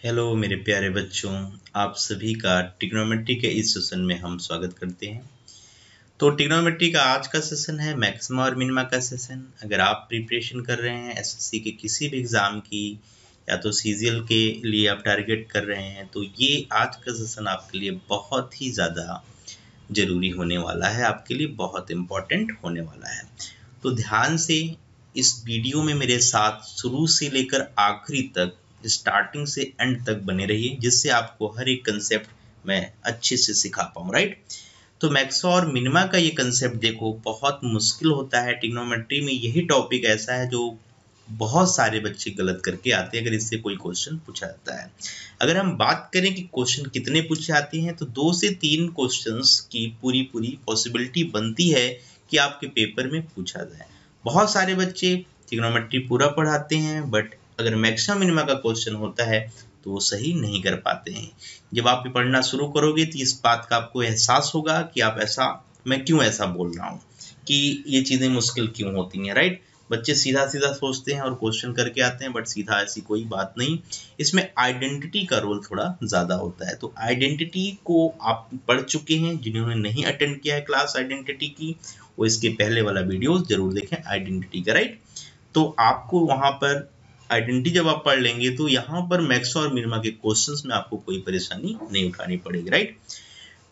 Hello मेरे प्यारे बच्चों, आप सभी का ट्रिग्नोमेट्री के इस सेशन में हम स्वागत करते हैं। तो ट्रिग्नोमेट्री का आज का सेशन है मैक्सिमा और मिनिमा का सेशन। अगर आप प्रिपरेशन कर रहे हैं एसएससी के किसी भी एग्ज़ाम की या तो सीजीएल के लिए आप टारगेट कर रहे हैं, तो ये आज का सेशन आपके लिए बहुत ही ज़्यादा ज़रूरी होने वाला है, आपके लिए बहुत इम्पोर्टेंट होने वाला है। तो ध्यान से इस वीडियो में मेरे साथ शुरू से लेकर आखिरी तक, स्टार्टिंग से एंड तक बने रहिए, जिससे आपको हर एक कंसेप्ट मैं अच्छे से सिखा पाऊँ। राइट। तो मैक्सा और मिनिमा का ये कंसेप्ट देखो बहुत मुश्किल होता है। ट्रिग्नोमेट्री में यही टॉपिक ऐसा है जो बहुत सारे बच्चे गलत करके आते हैं अगर इससे कोई क्वेश्चन पूछा जाता है। अगर हम बात करें कि क्वेश्चन कितने पूछे जाते हैं, तो 2 से 3 क्वेश्चंस की पूरी पॉसिबिलिटी बनती है कि आपके पेपर में पूछा जाए। बहुत सारे बच्चे ट्रिग्नोमेट्री पूरा पढ़ाते हैं, बट अगर मैक्सिमा मिनिमा का क्वेश्चन होता है तो वो सही नहीं कर पाते हैं। जब आप ये पढ़ना शुरू करोगे तो इस बात का आपको एहसास होगा कि मैं क्यों ऐसा बोल रहा हूँ, कि ये चीज़ें मुश्किल क्यों होती हैं। राइट। बच्चे सीधा सीधा सोचते हैं और क्वेश्चन करके आते हैं, बट सीधा ऐसी कोई बात नहीं। इसमें आइडेंटिटी का रोल थोड़ा ज़्यादा होता है। तो आइडेंटिटी को आप पढ़ चुके हैं, जिन्होंने नहीं अटेंड किया है क्लास आइडेंटिटी की, वो इसके पहले वाला वीडियो जरूर देखें आइडेंटिटी का। राइट। तो आपको वहाँ पर आइडेंटिटी जब आप पढ़ लेंगे तो यहाँ पर मैक्सा और मिनिमा के क्वेश्चंस में आपको कोई परेशानी नहीं उठानी पड़ेगी। राइट।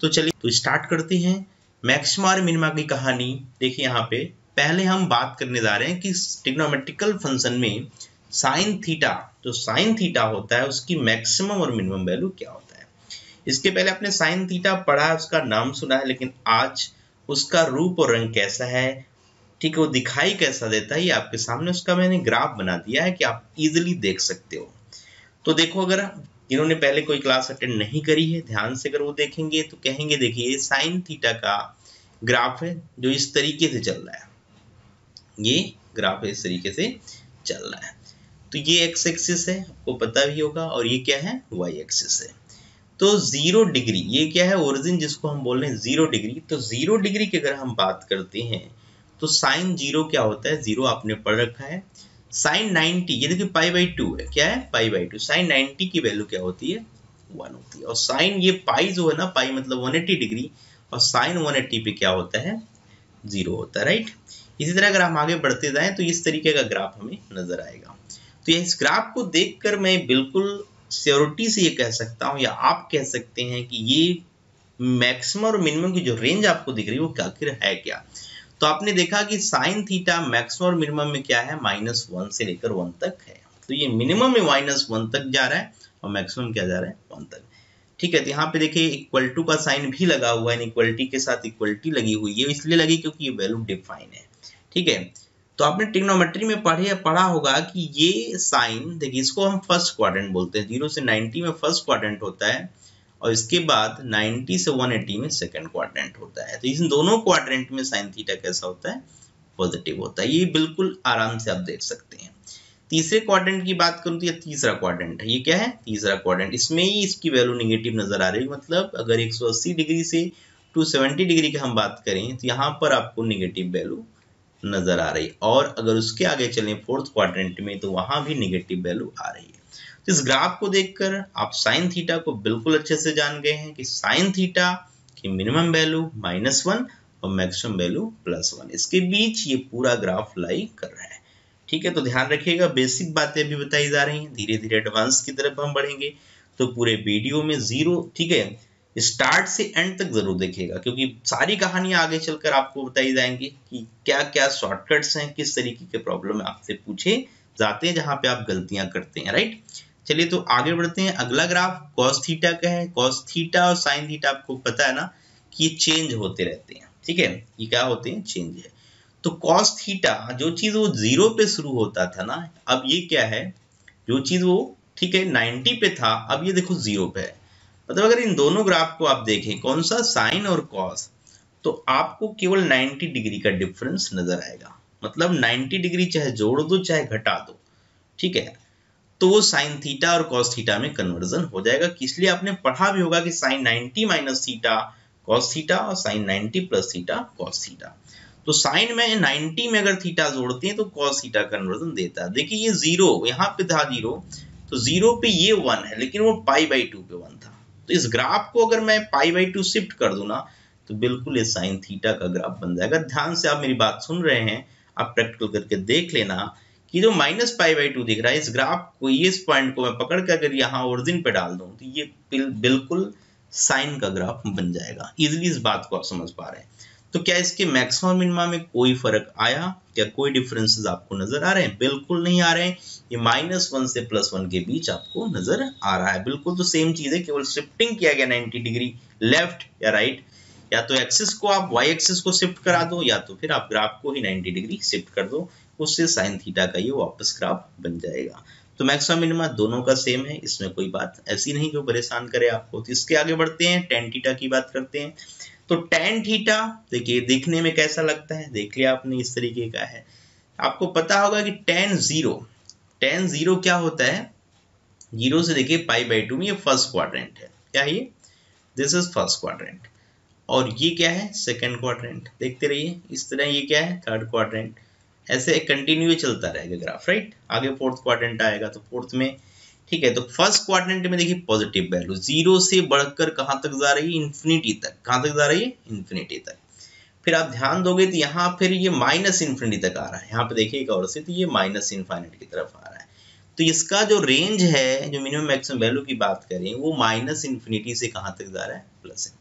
तो चलिए तो स्टार्ट करते हैं मैक्सिमा और मिनिमा की कहानी। देखिए यहाँ पे पहले हम बात करने जा रहे हैं कि ट्रिग्नोमेट्रिकल फंक्शन में साइन थीटा, जो साइन थीटा होता है उसकी मैक्सिमम और मिनिमम वैल्यू क्या होता है। इसके पहले आपने साइन थीटा पढ़ा है, उसका नाम सुना है, लेकिन आज उसका रूप और रंग कैसा है, ठीक है, वो दिखाई कैसा देता है, ये आपके सामने उसका मैंने ग्राफ बना दिया है कि आप इजिली देख सकते हो। तो देखो, अगर जिन्होंने पहले कोई क्लास अटेंड नहीं करी है, ध्यान से अगर वो देखेंगे तो कहेंगे देखिए साइन थीटा का ग्राफ है जो इस तरीके से चल रहा है, ये ग्राफ इस तरीके से चल रहा है। तो ये एक्स एक्सिस है, आपको पता भी होगा, और ये क्या है, वाई एक्सिस है। तो 0 डिग्री, ये क्या है, ओरिजिन जिसको हम बोल रहे हैं 0 डिग्री। तो 0 डिग्री की अगर हम बात करते हैं तो साइन 0 क्या होता है, 0 आपने पढ़ रखा है। साइन 90, ये देखिए पाई/2 है, क्या है, पाई/2। साइन 90 की वैल्यू क्या होती है, 1 होती है। और साइन ये पाई जो है ना, पाई मतलब 180 डिग्री, और साइन 180 पे क्या होता है, 0 होता है। राइट। इसी तरह अगर हम आगे बढ़ते जाएं तो इस तरीके का ग्राफ हमें नजर आएगा। तो इस ग्राफ को देखकर मैं बिल्कुल श्योरिटी से ये कह सकता हूँ, या आप कह सकते हैं कि ये मैक्सिमम और मिनिमम की जो रेंज आपको दिख रही है वो आखिर है क्या। तो आपने देखा कि साइन थीटा मैक्सिमम और मिनिमम में क्या है, -1 से लेकर 1 तक है। तो ये मिनिमम में -1 तक जा रहा है और मैक्सिमम क्या जा रहा है, 1 तक। ठीक है। तो यहाँ पे देखिए इक्वल टू का साइन भी लगा हुआ है, इक्वलिटी के साथ इक्वलिटी लगी हुई है, इसलिए लगी क्योंकि ये वैल्यू डिफाइन है। ठीक है। तो आपने ट्रिग्नोमेट्री में पढ़ा होगा कि ये साइन, देखिए इसको हम फर्स्ट क्वाड्रेंट बोलते हैं। 0 से 90 में फर्स्ट क्वाड्रेंट होता है, और इसके बाद 90 से 180 में सेकंड क्वाड्रेंट होता है। तो इन दोनों क्वाड्रेंट में साइन थीटा कैसा होता है, पॉजिटिव होता है। ये बिल्कुल आराम से आप देख सकते हैं। तीसरे क्वाड्रेंट की बात करूं तो ये तीसरा क्वाड्रेंट है, ये क्या है, तीसरा क्वाड्रेंट। इसमें ही इसकी वैल्यू नेगेटिव नजर आ रही है, मतलब अगर 180 डिग्री से 270 डिग्री की हम बात करें तो यहाँ पर आपको नेगेटिव वैल्यू नजर आ रही है, और अगर उसके आगे चलें फोर्थ क्वाड्रेंट में तो वहां भी नेगेटिव वैल्यू आ रही है। तो इस ग्राफ को देखकर आप साइन थीटा को बिल्कुल अच्छे से जान गए हैं कि साइन थीटा की मिनिमम वैल्यू -1 और मैक्सिमम वैल्यू +1, इसके बीच ये पूरा ग्राफ लाई कर रहा है। ठीक है। तो ध्यान रखिएगा, बेसिक बातें अभी बताई जा रही हैं, धीरे धीरे एडवांस की तरफ हम बढ़ेंगे। तो पूरे वीडियो में 0, ठीक है, स्टार्ट से एंड तक जरूर देखिएगा, क्योंकि सारी कहानियां आगे चलकर आपको बताई जाएंगी कि क्या क्या शॉर्टकट्स हैं, किस तरीके के प्रॉब्लम आपसे पूछे जाते हैं जहां पे आप गलतियां करते हैं। राइट। चलिए तो आगे बढ़ते हैं। अगला ग्राफ कॉस थीटा का है। कॉस थीटा और साइन थीटा आपको पता है ना कि ये चेंज होते रहते हैं। ठीक है, ये क्या होते हैं, चेंज है। तो कॉस थीटा, जो चीज वो 0 पे शुरू होता था ना, अब ये क्या है, जो चीज वो, ठीक है, 90 पे था, अब ये देखो 0 पे है। मतलब अगर इन दोनों ग्राफ को आप देखें, कौन सा, साइन और कॉस, तो आपको केवल 90 डिग्री का डिफरेंस नजर आएगा। मतलब 90 डिग्री चाहे जोड़ दो चाहे घटा दो, ठीक है, तो वो साइन थीटा और कॉस थीटा में कन्वर्जन हो जाएगा। इसलिए आपने पढ़ा भी होगा कि sine 90 minus theta cos theta और sine 90 plus theta cos theta. तो साइन में 90 में अगर थीटा जोड़ते हैं तो कॉस थीटा कन्वर्जन देता है। देखिए ये 0 यहाँ पे था 0, तो 0 पे ये 1 है, लेकिन वो π/2 पे 1 था। तो इस ग्राफ को अगर मैं π/2 शिफ्ट कर दूं ना, तो बिल्कुल ये साइन थीटा का ग्राफ बन जाएगा। ध्यान से आप मेरी बात सुन रहे हैं, आप प्रैक्टिकल करके देख लेना कि जो -π/2 दिख रहा है, इस ग्राफ को, इस पॉइंट को मैं पकड़ कर अगर यहाँ ओरिजिन पे डाल दूं, तो ये बिल्कुल साइन का ग्राफ बन जाएगा। इजिली इस बात को आप समझ पा रहे हैं। तो क्या इसके मैक्सिमम मिनिमा में कोई फर्क आया? क्या कोई डिफरेंसेस आपको नजर आ रहे हैं? बिल्कुल नहीं आ रहे हैं। ये -1 से +1 के बीच आपको नजर आ रहा है। बिल्कुल तो सेम चीज है, केवल शिफ्टिंग किया गया 90 डिग्री लेफ्ट या राइट। या तो एक्सिस को आप y एक्सिस को शिफ्ट करा दो, या तो फिर आप ग्राफ को ही 90 डिग्री शिफ्ट कर दो, उससे साइन थीटा का ये वापस ग्राफ बन जाएगा। तो मैक्सिमम मिनिमा दोनों का सेम है, इसमें कोई बात ऐसी नहीं जो परेशान करे आपको। तो इसके आगे बढ़ते हैं, tan थीटा की बात करते हैं। तो tan थीटा देखिए देखने में कैसा लगता है, देख लिया आपने, इस तरीके का है। आपको पता होगा कि tan जीरो क्या होता है, 0 से देखिए π/2 में ये फर्स्ट क्वाड्रेंट है। क्या है ये? This is first quadrant. और ये क्या है? Second quadrant. देखते रहिए, इस तरह ये क्या है? Third quadrant. ऐसे कंटिन्यू चलता रहेगा ग्राफ, राइट। आगे फोर्थ क्वाड्रेंट आएगा तो फोर्थ में, ठीक है। तो फर्स्ट क्वाड्रेंट में देखिए पॉजिटिव वैल्यू 0 से बढ़कर कहां तक जा रही है? इंफिनिटी तक। कहां तक जा रही है? इंफिनिटी तक। फिर आप ध्यान दोगे तो यहाँ फिर ये -इन्फिनिटी तक आ रहा है। यहाँ पे देखिएगा और से, तो ये -इन्फिनिटी की तरफ आ रहा है। तो इसका जो रेंज है, जो मिनिमम मैक्सिमम वैल्यू की बात करें, वो -इन्फिनिटी से कहां तक जा रहा है? +।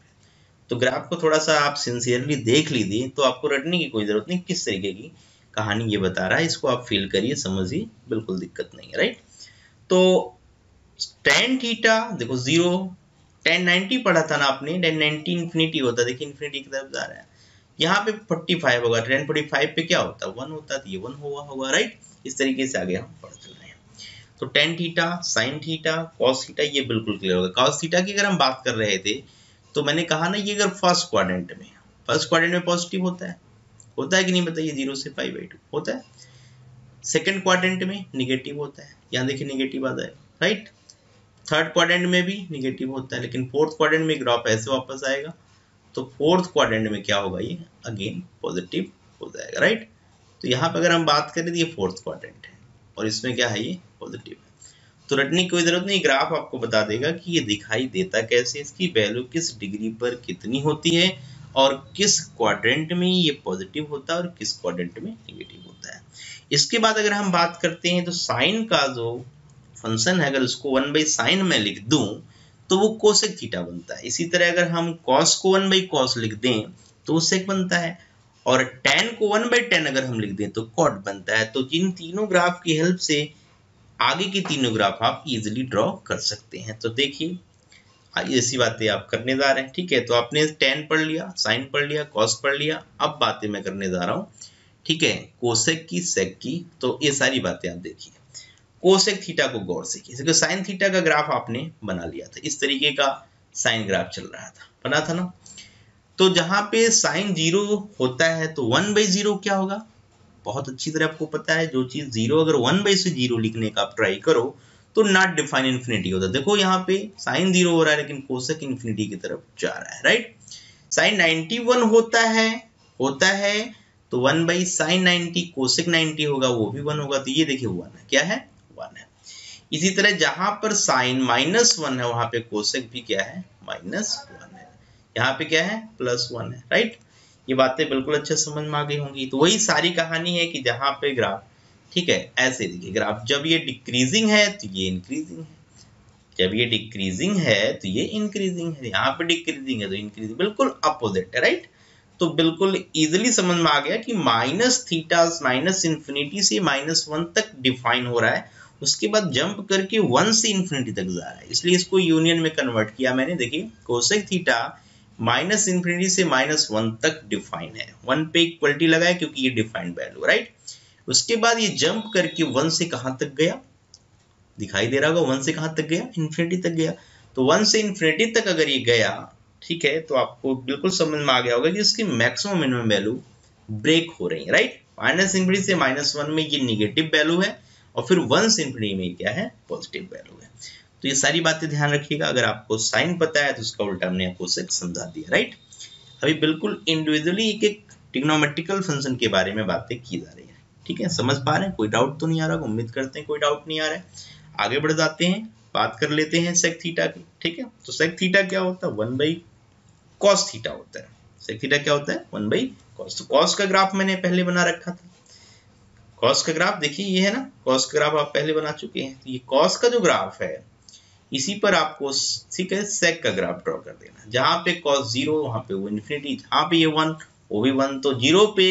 तो ग्राफ को थोड़ा सा आप सिंसियरली देख लीजिए, तो आपको रटने की कोई जरूरत नहीं, किस तरीके की कहानी ये बता रहा है, इसको आप फील करिए, समझिए, बिल्कुल दिक्कत नहीं है, राइट। तो tan थीटा देखो 0, tan 90 पढ़ा था ना आपने, tan 90 इंफिनिटी होता है, देखिए इंफिनिटी की तरफ जा रहा है। यहाँ पे 45 होगा, tan 45 पे क्या होता है? 1 होता है, तो ये 1 हुआ होगा, राइट। इस तरीके से आगे हम पढ़ चल रहे हैं। तो tan theta, sin theta, cos theta, ये बिल्कुल क्लियर होगा। cos थीटा की अगर हम बात कर रहे थे, तो मैंने कहा ना, ये अगर फर्स्ट क्वाड्रेंट में पॉजिटिव होता है कि नहीं बताइए? 0 से π/2 होता है। सेकंड क्वाड्रेंट में निगेटिव होता है, यहाँ देखिए निगेटिव आ जाए, राइट। थर्ड क्वाड्रेंट में भी निगेटिव होता है, लेकिन फोर्थ क्वाड्रेंट में ग्राफ ऐसे वापस आएगा, तो फोर्थ क्वाड्रेंट में क्या होगा? ये अगेन पॉजिटिव हो जाएगा, राइट। तो यहाँ पे अगर हम बात करें तो ये फोर्थ क्वाड्रेंट है, और इसमें क्या है? ये पॉजिटिव है। तो रटने की कोई जरूरत नहीं, ग्राफ आपको बता देगा कि ये दिखाई देता कैसे, इसकी वैल्यू किस डिग्री पर कितनी होती है, और किस क्वाड्रेंट में ये पॉजिटिव होता है और किस क्वाड्रेंट में नेगेटिव होता है। इसके बाद अगर हम बात करते हैं, तो साइन का जो फंक्शन है, अगर उसको 1/sin में लिख दूं, तो वो कोसेक थीटा बनता है। इसी तरह अगर हम cos को 1/cos लिख दें, तो वो सेक बनता है। और tan को 1/tan अगर हम लिख दें, तो कॉट बनता है। तो जिन तीनों ग्राफ की हेल्प से आगे की तीनों ग्राफ आप इजीली ड्रॉ कर सकते हैं। तो देखिए, ऐसी बातें आप करने जा रहे हैं, ठीक है। तो आपने tan पढ़ लिया, sin पढ़ लिया, cos पढ़ लिया। अब बातें मैं करने जा रहा हूँ, ठीक है, कोसेक की, सेक की। तो ये सारी बातें आप देखिए। कोसेक थीटा को गौर से कीजिए। साइन थीटा का ग्राफ आपने बना लिया था, इस तरीके का साइन ग्राफ चल रहा था, बना था ना। तो जहां पे साइन 0 होता है, तो 1/0 क्या होगा? बहुत अच्छी तरह आपको पता है, जो चीज 0 अगर 1/0 लिखने का आप ट्राई करो, तो नॉट डिफाइन इन्फिनिटी होता है। देखो यहाँ पे साइन 0 हो रहा है, लेकिन कोसेक इन्फिनिटी की तरफ जा रहा है, राइट। साइन 91 होता है तो 1/sin 90, कोसेक 90 होगा, वो भी 1 होगा। तो ये देखिए 1 है, क्या है? 1 है। इसी तरह जहां पर साइन -1 है, वहां पे कोसेक भी क्या है? -1 है। यहाँ पे क्या है? +1 है, राइट। ये बातें बिल्कुल अच्छे समझ में आ गई होंगी। तो वही सारी कहानी है कि जहां पे ग्राफ, ठीक है, ऐसे देखिए ग्राफ, जब ये डिक्रीजिंग है तो ये इंक्रीजिंग है, जब ये डिक्रीजिंग है तो ये इंक्रीजिंग है, यहाँ पे डिक्रीजिंग है तो इंक्रीजिंग, बिल्कुल अपोजिट है, राइट। तो बिल्कुल इजीली समझ में आ गया कि माइनस थीटा -इन्फिनिटी से -1 तक डिफाइन हो रहा है, उसके बाद जंप करके 1 से इन्फिनिटी तक जा रहा है, इसलिए इसको यूनियन में कन्वर्ट किया मैंने। देखिए कोसेक थीटा -इन्फिनिटी से -1 तक डिफाइन है, 1 पे इक्वलिटी लगाए क्योंकि ये डिफाइंड वैल्यू, राइट। उसके बाद ये जंप करके 1 से कहां तक गया? दिखाई दे रहा होगा, 1 से कहां तक गया? इन्फिनिटी तक गया। तो 1 से इन्फिनिटी तक अगर ये गया, ठीक है, तो आपको बिल्कुल समझ में आ गया होगा कि इसकी मैक्सिमम मिनिमम वैल्यू ब्रेक हो रही है, राइट। -इन्फिनिटी से -1 में ये निगेटिव वैल्यू है, और फिर 1 से इन्फिनिटी में क्या है? पॉजिटिव वैल्यू है। तो ये सारी बातें ध्यान रखिएगा। अगर आपको साइन पता है तो उसका उल्टा हमने आपको समझा दिया, राइट। अभी बिल्कुल इंडिविजुअली एक एक ट्रिग्नोमेट्रिकल फंक्शन के बारे में बातें की जा रही है, ठीक है। समझ पा रहे हैं? कोई डाउट तो नहीं आ रहा? उम्मीद करते हैं कोई डाउट नहीं आ रहा है। आगे बढ़ जाते हैं, बात कर लेते हैं सेक थीटा की। ठीक है, तो सेक थीटा क्या होता है, 1/cos थीटा होता है। सेक थीटा क्या होता है, 1/cos। तो cos का ग्राफ मैंने पहले बना रखा था। cos का ग्राफ देखिए ये है ना, cos का ग्राफ आप पहले बना चुके हैं। तो ये cos का जो ग्राफ है इसी पर आपको ठीक है सेक का ग्राफ ड्रॉ कर देना। जहां पे cos 0 वहां पे वो इन्फिनिटी, जहां पे ये 1 वो भी 1, तो 0 पे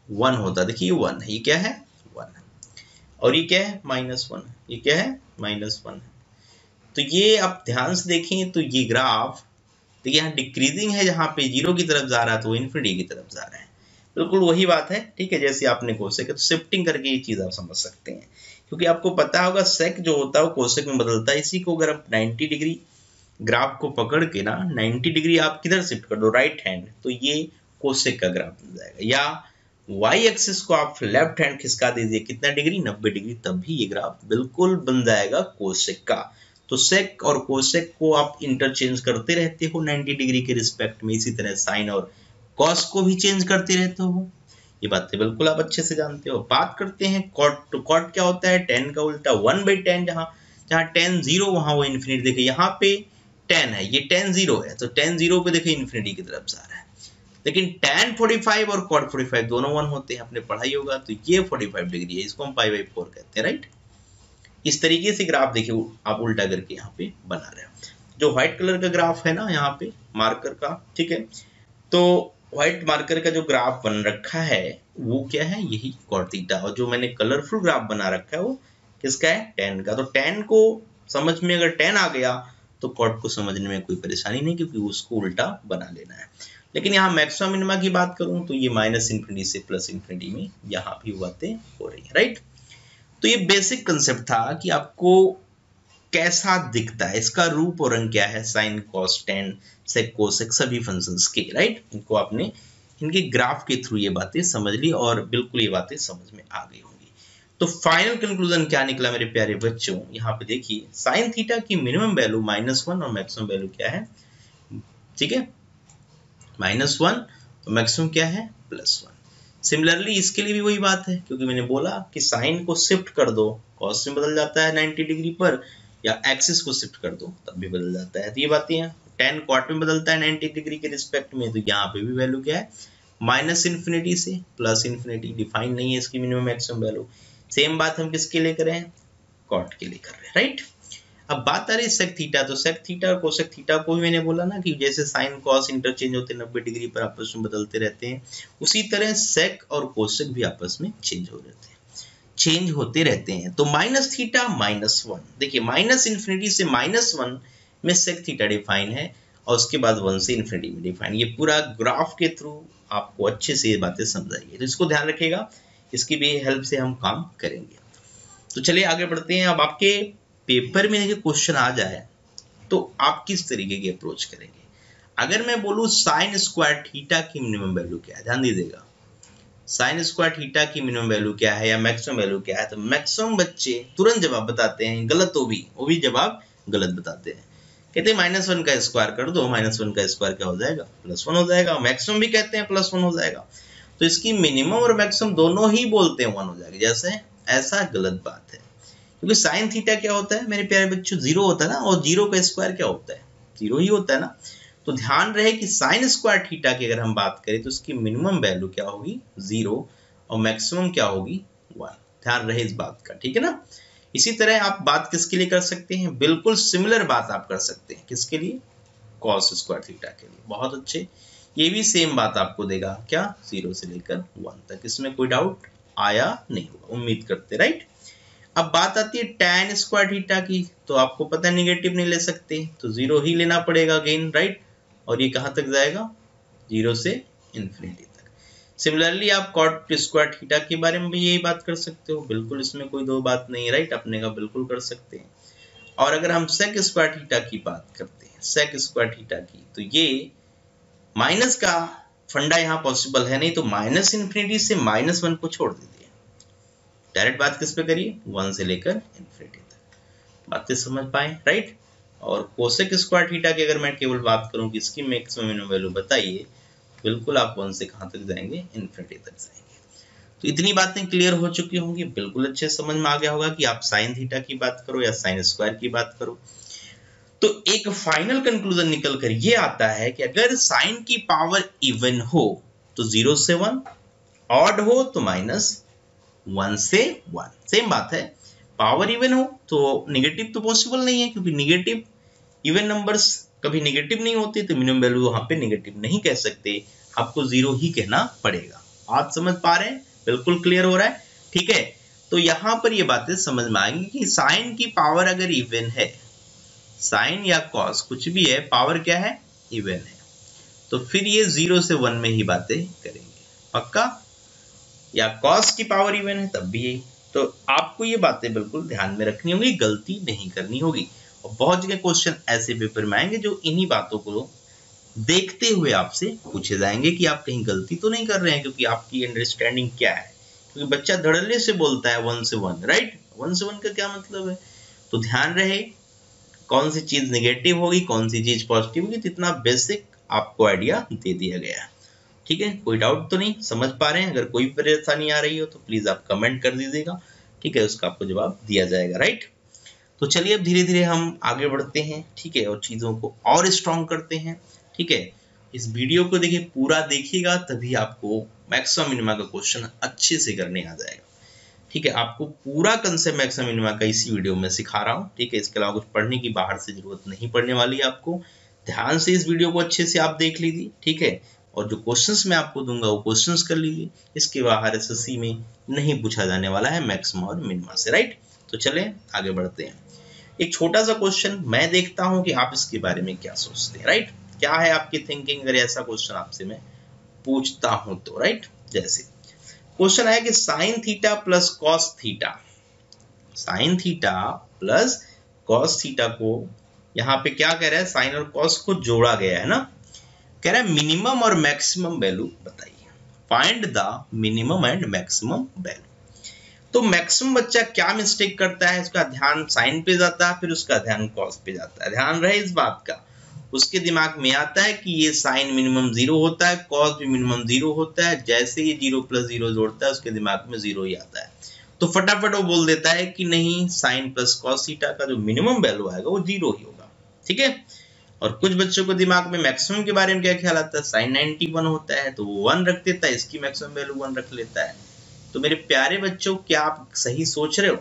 1 होता, देखिए ये 1 है, ये क्या है 1 है, और ये क्या है -1, ये क्या है -1 है। तो ये आप ध्यान से देखें तो ये ग्राफ देखिए यहाँ डिक्रीजिंग है, जहां पे 0 की तरफ जा रहा है तो वो इन्फिनिटी की तरफ जा रहा है। बिल्कुल वही बात है। ठीक है, जैसे आपने कोसेक है तो शिफ्टिंग करके ये चीज आप समझ सकते हैं, क्योंकि आपको पता होगा सेक जो होता है वो कोसेक में बदलता है। इसी को अगर आप 90 डिग्री ग्राफ को पकड़ के ना 90 डिग्री आप किधर शिफ्ट कर दो, राइट हैंड, तो ये कोसेक का ग्राफ बन जाएगा। या वाई एक्सिस को आप लेफ्ट हैंड खिसका दीजिए कितना डिग्री, 90 डिग्री, तब भी ये ग्राफ बिल्कुल बन जाएगा कोसेक का। तो सेक और कोसेक को आप इंटरचेंज करते रहते हो 90 डिग्री के रिस्पेक्ट में, इसी तरह साइन और कॉस को भी चेंज करते रहते हो। ये बातें बिल्कुल आप अच्छे से जानते हो। बात करते हैं कॉट। तो कॉट क्या होता है, tan का उल्टा 1/tan। जहां tan 0 वहां वो इन्फिनिटी, देखिए यहाँ पे tan है, ये tan 0 है, तो tan 0 पे देखिए इन्फिनिटी की तरफ जा रहा है। लेकिन tan 45 और cot 45 दोनों 1 होते हैं, आपने पढ़ाई होगा। तो ये 45 डिग्री है, इसको हम π/4 कहते हैं, राइट। इस तरीके से ग्राफ देखिए आप उल्टा करके यहाँ पे बना रहे हो। जो व्हाइट कलर का ग्राफ है ना यहाँ पे मार्कर का, ठीक है, तो व्हाइट मार्कर का जो ग्राफ बन रखा है वो क्या है, यही cot थीटा। और जो मैंने कलरफुल ग्राफ बना रखा है वो किसका है, tan का। तो tan को समझ में अगर tan आ गया तो cot को समझने में कोई परेशानी नहीं, क्योंकि उसको उल्टा बना लेना है। लेकिन यहाँ मैक्सिमम मिनिमा की बात करूं तो ये -∞ से +∞ में यहाँ भी बातें हो रही है, राइट। तो ये बेसिक कंसेप्ट था कि आपको कैसा दिखता है, इसका रूप और रंग क्या है, sine cos tan sec cosec सभी फंक्शंस के, राइट। इनको आपने इनके ग्राफ के थ्रू ये बातें समझ ली और बिल्कुल ये बातें समझ में आ गई होंगी। तो फाइनल कंक्लूजन क्या निकला मेरे प्यारे बच्चों, यहाँ पे देखिए साइन थीटा की मिनिमम वैल्यू -1 और मैक्सिमम वैल्यू क्या है, ठीक है, -1 और मैक्सिमम क्या है +1। सिमिलरली इसके लिए भी वही बात है, क्योंकि मैंने बोला कि साइन को शिफ्ट कर दो कॉस में बदल जाता है 90 डिग्री पर, या एक्सिस को शिफ्ट कर दो तब भी बदल जाता है। तो ये बातें हैं। tan cot में बदलता है 90 डिग्री के रिस्पेक्ट में, तो यहाँ पे भी वैल्यू क्या है -∞ से +∞। डिफाइन नहीं है इसकी मिनिमम मैक्सिमम वैल्यू। सेम बात हम किसके लिए कर रहे हैं, cot के लिए कर रहे हैं, राइट। अब बात आ रही है सेक थीटा। तो सेक थीटा और कोसेक थीटा को भी मैंने बोला ना कि जैसे साइन कॉस इंटरचेंज होते हैं 90 डिग्री पर आपस में बदलते रहते हैं, उसी तरह सेक और कोसेक भी आपस में चेंज होते रहते हैं। तो -θ -1, देखिए -∞ से -1 में सेक थीटा डिफाइन है, और उसके बाद 1 से इन्फिनिटी में डिफाइन। ये पूरा ग्राफ के थ्रू आपको अच्छे से ये बातें समझाइए, तो इसको ध्यान रखिएगा, इसकी भी हेल्प से हम काम करेंगे। तो चलिए आगे बढ़ते हैं। अब आपके पेपर में देखिए क्वेश्चन आ जाए तो आप किस तरीके की अप्रोच करेंगे। अगर मैं बोलूं साइन स्क्वायर थीटा की मिनिमम वैल्यू क्या है, ध्यान दीजिएगा, साइन स्क्वायर थीटा की मिनिमम वैल्यू क्या है या मैक्सिमम वैल्यू क्या है, तो मैक्सिमम बच्चे तुरंत जवाब बताते हैं, गलत वो भी जवाब गलत बताते हैं। कहते हैं -1 का स्क्वायर कर दो, -1 का स्क्वायर क्या हो जाएगा +1 हो जाएगा। मैक्सिमम भी कहते हैं +1 हो जाएगा। तो इसकी मिनिमम और मैक्सिमम दोनों ही बोलते हैं 1 हो जाएगा, जैसे ऐसा गलत बात है, क्योंकि साइन थीटा क्या होता है मेरे प्यारे बच्चों, 0 होता है ना, और 0 का स्क्वायर क्या होता है 0 ही होता है ना। तो ध्यान रहे कि साइन स्क्वायर थीटा की अगर हम बात करें तो उसकी मिनिमम वैल्यू क्या होगी 0 और मैक्सिमम क्या होगी 1। ध्यान रहे इस बात का, ठीक है ना। इसी तरह आप बात किसके लिए कर सकते हैं, बिल्कुल सिमिलर बात आप कर सकते हैं, किसके लिए, कॉस स्क्वायर थीटा के लिए। बहुत अच्छे, ये भी सेम बात आपको देगा क्या, 0 से लेकर 1 तक। इसमें कोई डाउट आया नहीं होगा, उम्मीद करते, राइट। अब बात आती है tan स्क्वायर थीटा की, तो आपको पता है निगेटिव नहीं ले सकते, तो 0 ही लेना पड़ेगा अगेन, राइट। और ये कहां तक जाएगा, 0 से इन्फिनिटी तक। सिमिलरली आप cot स्क्वायर थीटा के बारे में भी यही बात कर सकते हो, बिल्कुल इसमें कोई दो बात नहीं है, राइट, अपने का बिल्कुल कर सकते हैं। और अगर हम सेक स्क्वायर थीटा की बात करते हैं, सेक स्क्वायर थीटा की, तो ये माइनस का फंडा यहाँ पॉसिबल है नहीं, तो -∞ से -1 को छोड़ दीजिए, डायरेक्ट बात किस पे करिए, 1 से लेकर इन्फिनिटी तक। बातें समझ पाए, राइट। और कोसेक स्क्वायर थीटा की अगर मैं केवल बात करूं कि इसकी मैक्सिमम मिनिमम वैल्यू बताइए, बिल्कुल आप 1 से कहां तक जाएंगे, इन्फिनिटी तक जाएंगे। तो इतनी बातें क्लियर हो चुकी होंगी, बिल्कुल अच्छे समझ में आ गया होगा कि आप साइन थीटा की बात करो या साइन स्क्वायर की बात करो। तो एक फाइनल कंक्लूजन निकल कर ये आता है कि अगर साइन की पावर इवन हो तो 0 से 1, ऑड हो तो -1 से 1। सेम बात है, पावर इवन हो तो निगेटिव तो पॉसिबल नहीं है, क्योंकि निगेटिव इवन नंबर्स कभी निगेटिव नहीं होते, तो मिनिमम वैल्यू वहां पे निगेटिव नहीं कह सकते, आपको 0 ही कहना पड़ेगा। आप समझ पा रहे हैं? बिल्कुल क्लियर हो रहा है, ठीक है। तो यहां पर ये बातें समझ में आएंगी कि साइन की पावर अगर इवन है, साइन या कॉस कुछ भी है, पावर क्या है? इवन है, तो फिर ये 0 से 1 में ही बातें करेंगे, पक्का। या कॉस की पावर इवन है तब भी यही। तो आपको ये बातें बिल्कुल ध्यान में रखनी होगी, गलती नहीं करनी होगी। और बहुत जगह क्वेश्चन ऐसे पेपर में आएंगे जो इन्हीं बातों को देखते हुए आपसे पूछे जाएंगे कि आप कहीं गलती तो नहीं कर रहे हैं, क्योंकि आपकी अंडरस्टैंडिंग क्या है। क्योंकि बच्चा धड़ल्ले से बोलता है 1 से 1, राइट? 1 से 1 का क्या मतलब है? तो ध्यान रहे कौन सी चीज नेगेटिव होगी, कौन सी चीज पॉजिटिव होगी, तो इतना बेसिक आपको आइडिया दे दिया गया है, ठीक है। कोई डाउट तो नहीं, समझ पा रहे हैं? अगर कोई परेशानी आ रही हो तो प्लीज आप कमेंट कर दीजिएगा, ठीक है, उसका आपको जवाब दिया जाएगा, राइट। तो चलिए अब धीरे धीरे हम आगे बढ़ते हैं, ठीक है, और चीजों को और स्ट्रॉन्ग करते हैं, ठीक है। इस वीडियो को देखिए, पूरा देखिएगा, तभी आपको मैक्सिमम मिनिमा का क्वेश्चन अच्छे से करने आ जाएगा, ठीक है। आपको पूरा कंसेप्ट मैक्सिमम मिनिमा का इसी वीडियो में सिखा रहा हूँ, ठीक है। इसके अलावा कुछ पढ़ने की बाहर से जरूरत नहीं पड़ने वाली है आपको। ध्यान से इस वीडियो को अच्छे से आप देख लीजिए, ठीक है, और जो क्वेश्चंस मैं आपको दूंगा वो क्वेश्चंस कर लीजिए। इसके बाहर एसएससी में नहीं पूछा जाने वाला है मैक्सिमा और मिनिमा से, राइट। तो चलें आगे बढ़ते हैं। एक छोटा सा क्वेश्चन मैं देखता हूं कि आप इसके बारे में क्या सोचते हैं, राइट। क्या है आपकी थिंकिंग अगर ऐसा क्वेश्चन आपसे मैं पूछता हूं तो, राइट। जैसे क्वेश्चन है कि sign theta plus cos theta, sign theta plus cos theta को यहाँ पे क्या कह रहा है, साइन और कॉस को जोड़ा गया है ना। कह रहा है मिनिमम और मैक्सिमम वैल्यू बताइए, find the minimum and maximum value. तो मैक्सिमम बच्चा क्या मिस्टेक करता है, उसका ध्यान साइन पे जाता है, फिर उसका ध्यान कॉस पे जाता है। ध्यान रहे इस बात का, उसके दिमाग में आता है कि ये साइन मिनिमम 0 होता है, कॉस भी मिनिमम 0 होता है। जैसे ये 0 + 0 जोड़ता है, उसके दिमाग में 0 ही आता है, तो फटाफट वो बोल देता है कि नहीं, साइन प्लस कॉस थीटा का जो मिनिमम वैल्यू आएगा वो 0 ही होगा, ठीक है। और कुछ बच्चों को दिमाग में मैक्सिमम के बारे में क्या ख्याल आता है, साइन 91 होता है तो वो 1 रख देता है, इसकी मैक्सिमम वैल्यू 1 रख लेता है। तो मेरे प्यारे बच्चों, क्या आप सही सोच रहे हो?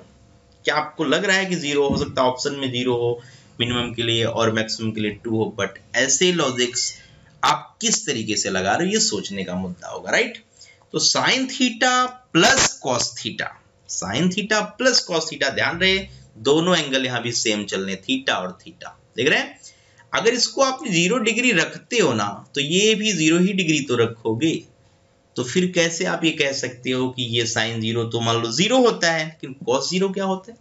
क्या आपको लग रहा है कि 0 हो सकता है, ऑप्शन में 0 हो मिनिमम के लिए और मैक्सिमम के लिए 2 हो? बट ऐसे लॉजिक्स आप किस तरीके से लगा रहे हो, ये सोचने का मुद्दा होगा, राइट। तो sign theta plus cos theta, sign theta plus cos theta, ध्यान रहे दोनों एंगल यहाँ भी सेम चलने, थीटा और थीटा, देख रहे हैं। अगर इसको आप 0 डिग्री रखते हो ना, तो ये भी 0 ही डिग्री तो रखोगे। तो फिर कैसे आप ये कह सकते हो कि ये साइन 0 तो मान लो 0 होता है, लेकिन कॉस 0 क्या होता है?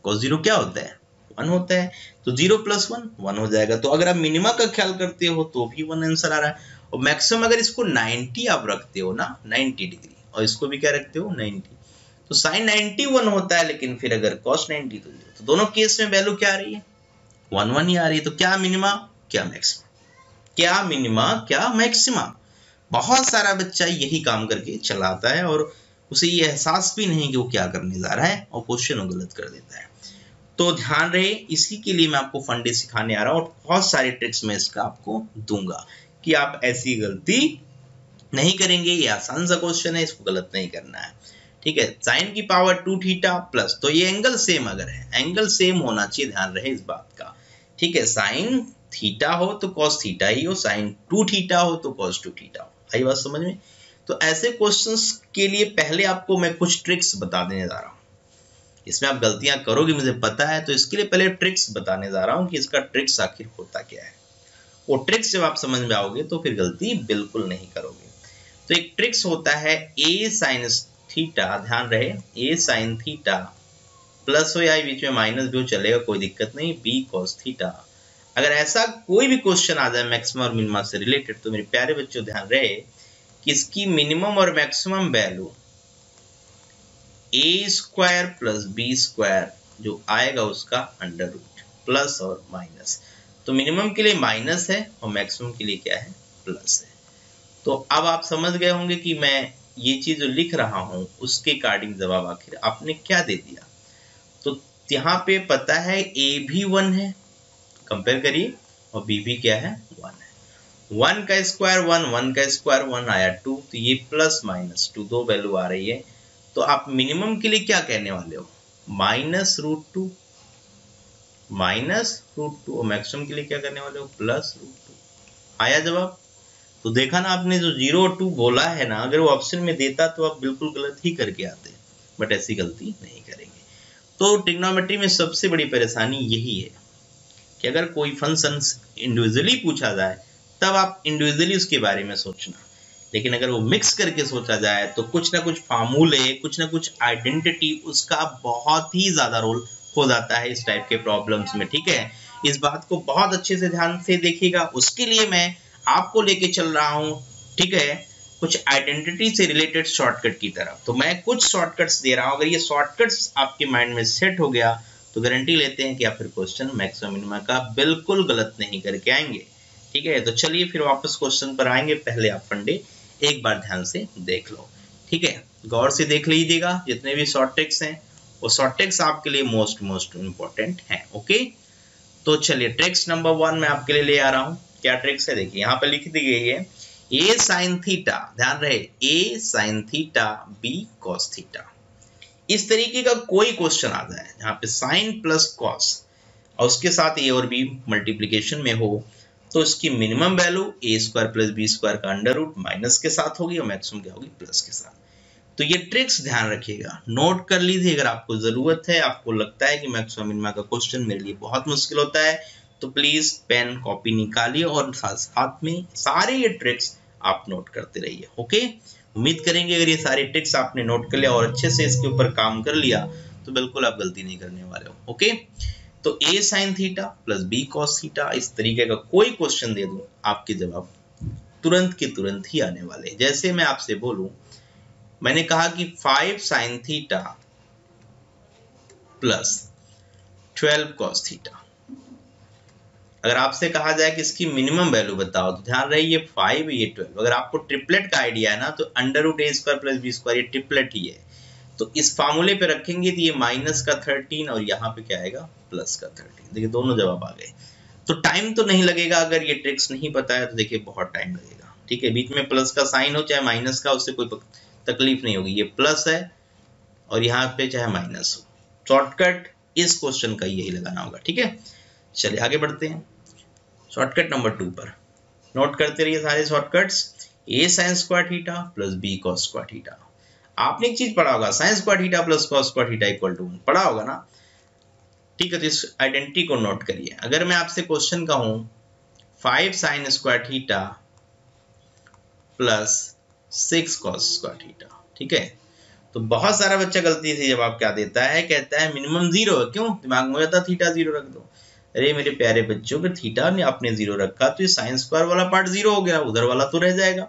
कॉस 0 क्या होता है? 1 होता है। तो 0 + 1 1 हो जाएगा। तो अगर आप मिनिमा का ख्याल करते हो तो भी 1 आंसर आ रहा है। और मैक्सिमम अगर इसको 90 आप रखते हो ना, 90 डिग्री, और इसको भी क्या रखते हो 90, तो साइन 91 होता है, लेकिन फिर अगर कॉस 90 तो 0। तो दोनों केस में वैल्यू क्या आ रही है? 1 1 ही आ रही है। तो क्या मिनिमा क्या मैक्सिमा, क्या मिनिमा क्या मैक्सिमा। बहुत सारा बच्चा यही काम करके चलाता है और उसे ये एहसास भी नहीं कि वो क्या करने जा रहा है, और क्वेश्चन वो गलत कर देता है। तो ध्यान रहे, इसी के लिए मैं आपको फंडे सिखाने आ रहा हूँ, और बहुत सारे ट्रिक्स मैं इसका आपको दूंगा कि आप ऐसी गलती नहीं करेंगे। ये आसान सा क्वेश्चन है, इसको गलत नहीं करना है, ठीक है। साइन की पावर 2 थीटा प्लस, तो ये एंगल सेम अगर है, एंगल सेम होना चाहिए, ध्यान रहे इस बात का, ठीक है। साइन थीटा हो तो कॉस थीटा ही हो, साइन 2 थीटा हो तो कॉस 2 थीटा हो। आई बात समझ में? तो ऐसे क्वेश्चंस के लिए पहले आपको मैं कुछ ट्रिक्स बता देने जा रहा हूँ। इसमें आप गलतियां करोगे मुझे पता है, तो इसके लिए पहले ट्रिक्स बताने जा रहा हूँ कि इसका ट्रिक्स आखिर होता क्या है। वो ट्रिक्स जब आप समझ में आओगे तो फिर गलती बिल्कुल नहीं करोगे। तो एक ट्रिक्स होता है ए साइन थीटा, ध्यान रहे ए साइन थीटा प्लस हो या बीच में माइनस भी हो चलेगा, कोई दिक्कत नहीं, बी कॉस थीटा। अगर ऐसा कोई भी क्वेश्चन आ जाए मैक्सिमम और मिनिमम से रिलेटेड, तो मेरे प्यारे बच्चों ध्यान रहे कि इसकी मिनिमम और मैक्सिमम वैल्यू a² + b² जो आएगा उसका अंडर रूट, प्लस और माइनस। तो मिनिमम के लिए माइनस है और मैक्सिमम के लिए क्या है, प्लस है। तो अब आप समझ गए होंगे कि मैं ये चीज जो लिख रहा हूं उसके अकॉर्डिंग जवाब आखिर आपने क्या दे दिया। तो यहाँ पे पता है ए भी 1 है, कंपेयर करिए, और बी भी क्या है 1 है। 1 का स्क्वायर 1, 1 का स्क्वायर 1 आया 2, तो ये प्लस माइनस 2 दो वैल्यू आ रही है। तो आप मिनिमम के लिए क्या कहने वाले हो, -√2, -√2, और मैक्सिमम के लिए क्या करने वाले हो, +√2। आया जवाब। तो देखा ना आपने, जो 0 और 2 बोला है ना, अगर वो ऑप्शन में देता तो आप बिल्कुल गलत ही करके आते, बट ऐसी गलती नहीं करेंगे। तो ट्रिग्नोमेट्री में सबसे बड़ी परेशानी यही है कि अगर कोई फंक्शन इंडिविजुअली पूछा जाए तब आप इंडिविजुअली उसके बारे में सोचना, लेकिन अगर वो मिक्स करके सोचा जाए तो कुछ ना कुछ फार्मूले, कुछ ना कुछ आइडेंटिटी, उसका बहुत ही ज्यादा रोल हो जाता है इस टाइप के प्रॉब्लम्स में। ठीक है, इस बात को बहुत अच्छे से ध्यान से देखिएगा। उसके लिए मैं आपको लेके चल रहा हूं, ठीक है, कुछ आइडेंटिटी से रिलेटेड शॉर्टकट की तरफ। तो मैं कुछ शॉर्टकट्स दे रहा हूं, अगर ये शॉर्टकट्स आपके माइंड में सेट हो गया तो गारंटी लेते हैं कि आप फिर क्वेश्चन मैक्सिमम मिनिमम का बिल्कुल गलत नहीं करके आएंगे। ठीक है, तो चलिए फिर वापस क्वेश्चन पर आएंगे। पहले आप फंडे एक बार ध्यान से देख लो। ठीक है, गौर से देख लीजिएगा, जितने भी शॉर्ट ट्रिक्स हैं वो शॉर्ट ट्रिक्स आपके लिए मोस्ट इंपॉर्टेंट हैं। ओके, तो चलिए ट्रिक्स नंबर 1 मैं आपके लिए ले आ रहा हूं। क्या ट्रिक्स है, देखिए यहाँ पे लिख दी गई है, ए साइन थीटा, ध्यान रहे, A sine theta B cos theta. इस तरीके का कोई क्वेश्चन आ जाए जहां पे साइन प्लस कॉस और उसके साथ ए और बी मल्टीप्लीकेशन में हो, तो इसकी मिनिमम वैल्यू ए स्क्वायर प्लस बी स्क्वायर का अंडर रूट माइनस के साथ होगी और मैक्सिमम क्या होगी, प्लस के साथ। तो ये ट्रिक्स ध्यान रखिएगा, नोट कर लीजिए। अगर आपको जरूरत है, आपको लगता है कि मैक्सिमम मिनिमम का क्वेश्चन मेरे लिए बहुत मुश्किल होता है, तो प्लीज पेन कॉपी निकालिए और साथ साथ में सारे ये ट्रिक्स आप नोट करते रहिए। ओके, उम्मीद करेंगे अगर ये सारे ट्रिक्स आपने नोट कर लिया और अच्छे से इसके ऊपर काम कर लिया तो बिल्कुल आप गलती नहीं करने वाले हो। ओके, तो A sine theta plus B cos theta, इस तरीके का कोई क्वेश्चन दे दूं, आपके जवाब तुरंत के तुरंत ही आने वाले। जैसे मैं आपसे बोलूं, मैंने कहा कि 5 sign theta plus 12 cos theta. अगर आपसे कहा जाए कि इसकी मिनिमम वैल्यू बताओ, तो ध्यान रहे ये 5 ये 12। अगर आपको ट्रिपलेट का आइडिया है ना, तो अंडर रूट ए स्क्वायर प्लस बी स्क्वायर ये ट्रिपलेट ही है। तो इस फार्मूले पे रखेंगे तो ये माइनस का 13 और यहाँ पे क्या आएगा, प्लस का 13। देखिए दोनों जवाब आ गए। तो टाइम तो नहीं लगेगा, अगर ये ट्रिक्स नहीं पता है तो देखिए बहुत टाइम लगेगा। ठीक है, बीच में प्लस का साइन हो चाहे माइनस का, उससे कोई तकलीफ नहीं होगी। ये प्लस है और यहाँ पे चाहे माइनस हो, शॉर्टकट इस क्वेश्चन का यही लगाना होगा। ठीक है, चलिए आगे बढ़ते हैं शॉर्टकट नंबर 2 पर। नोट करते रहिए सारे shortcuts. A sine square theta plus B cos square theta. आपने एक चीज पढ़ा होगा, sine square theta plus cos square theta equal to 1, पढ़ा होगा ना। ठीक है, तो इस आइडेंटिटी को नोट करिए। अगर मैं आपसे क्वेश्चन कहूं 5 sign square theta plus 6 cos square theta, ठीक है, तो बहुत सारा बच्चा गलती से जवाब क्या देता है, कहता है मिनिमम 0 है। क्यों, दिमाग में जाता थीटा 0 रख दो। अरे मेरे प्यारे बच्चों, अगर थीटा ने आपने 0 रखा तो ये साइन स्क्वायर वाला पार्ट 0 हो गया, उधर वाला तो रह जाएगा।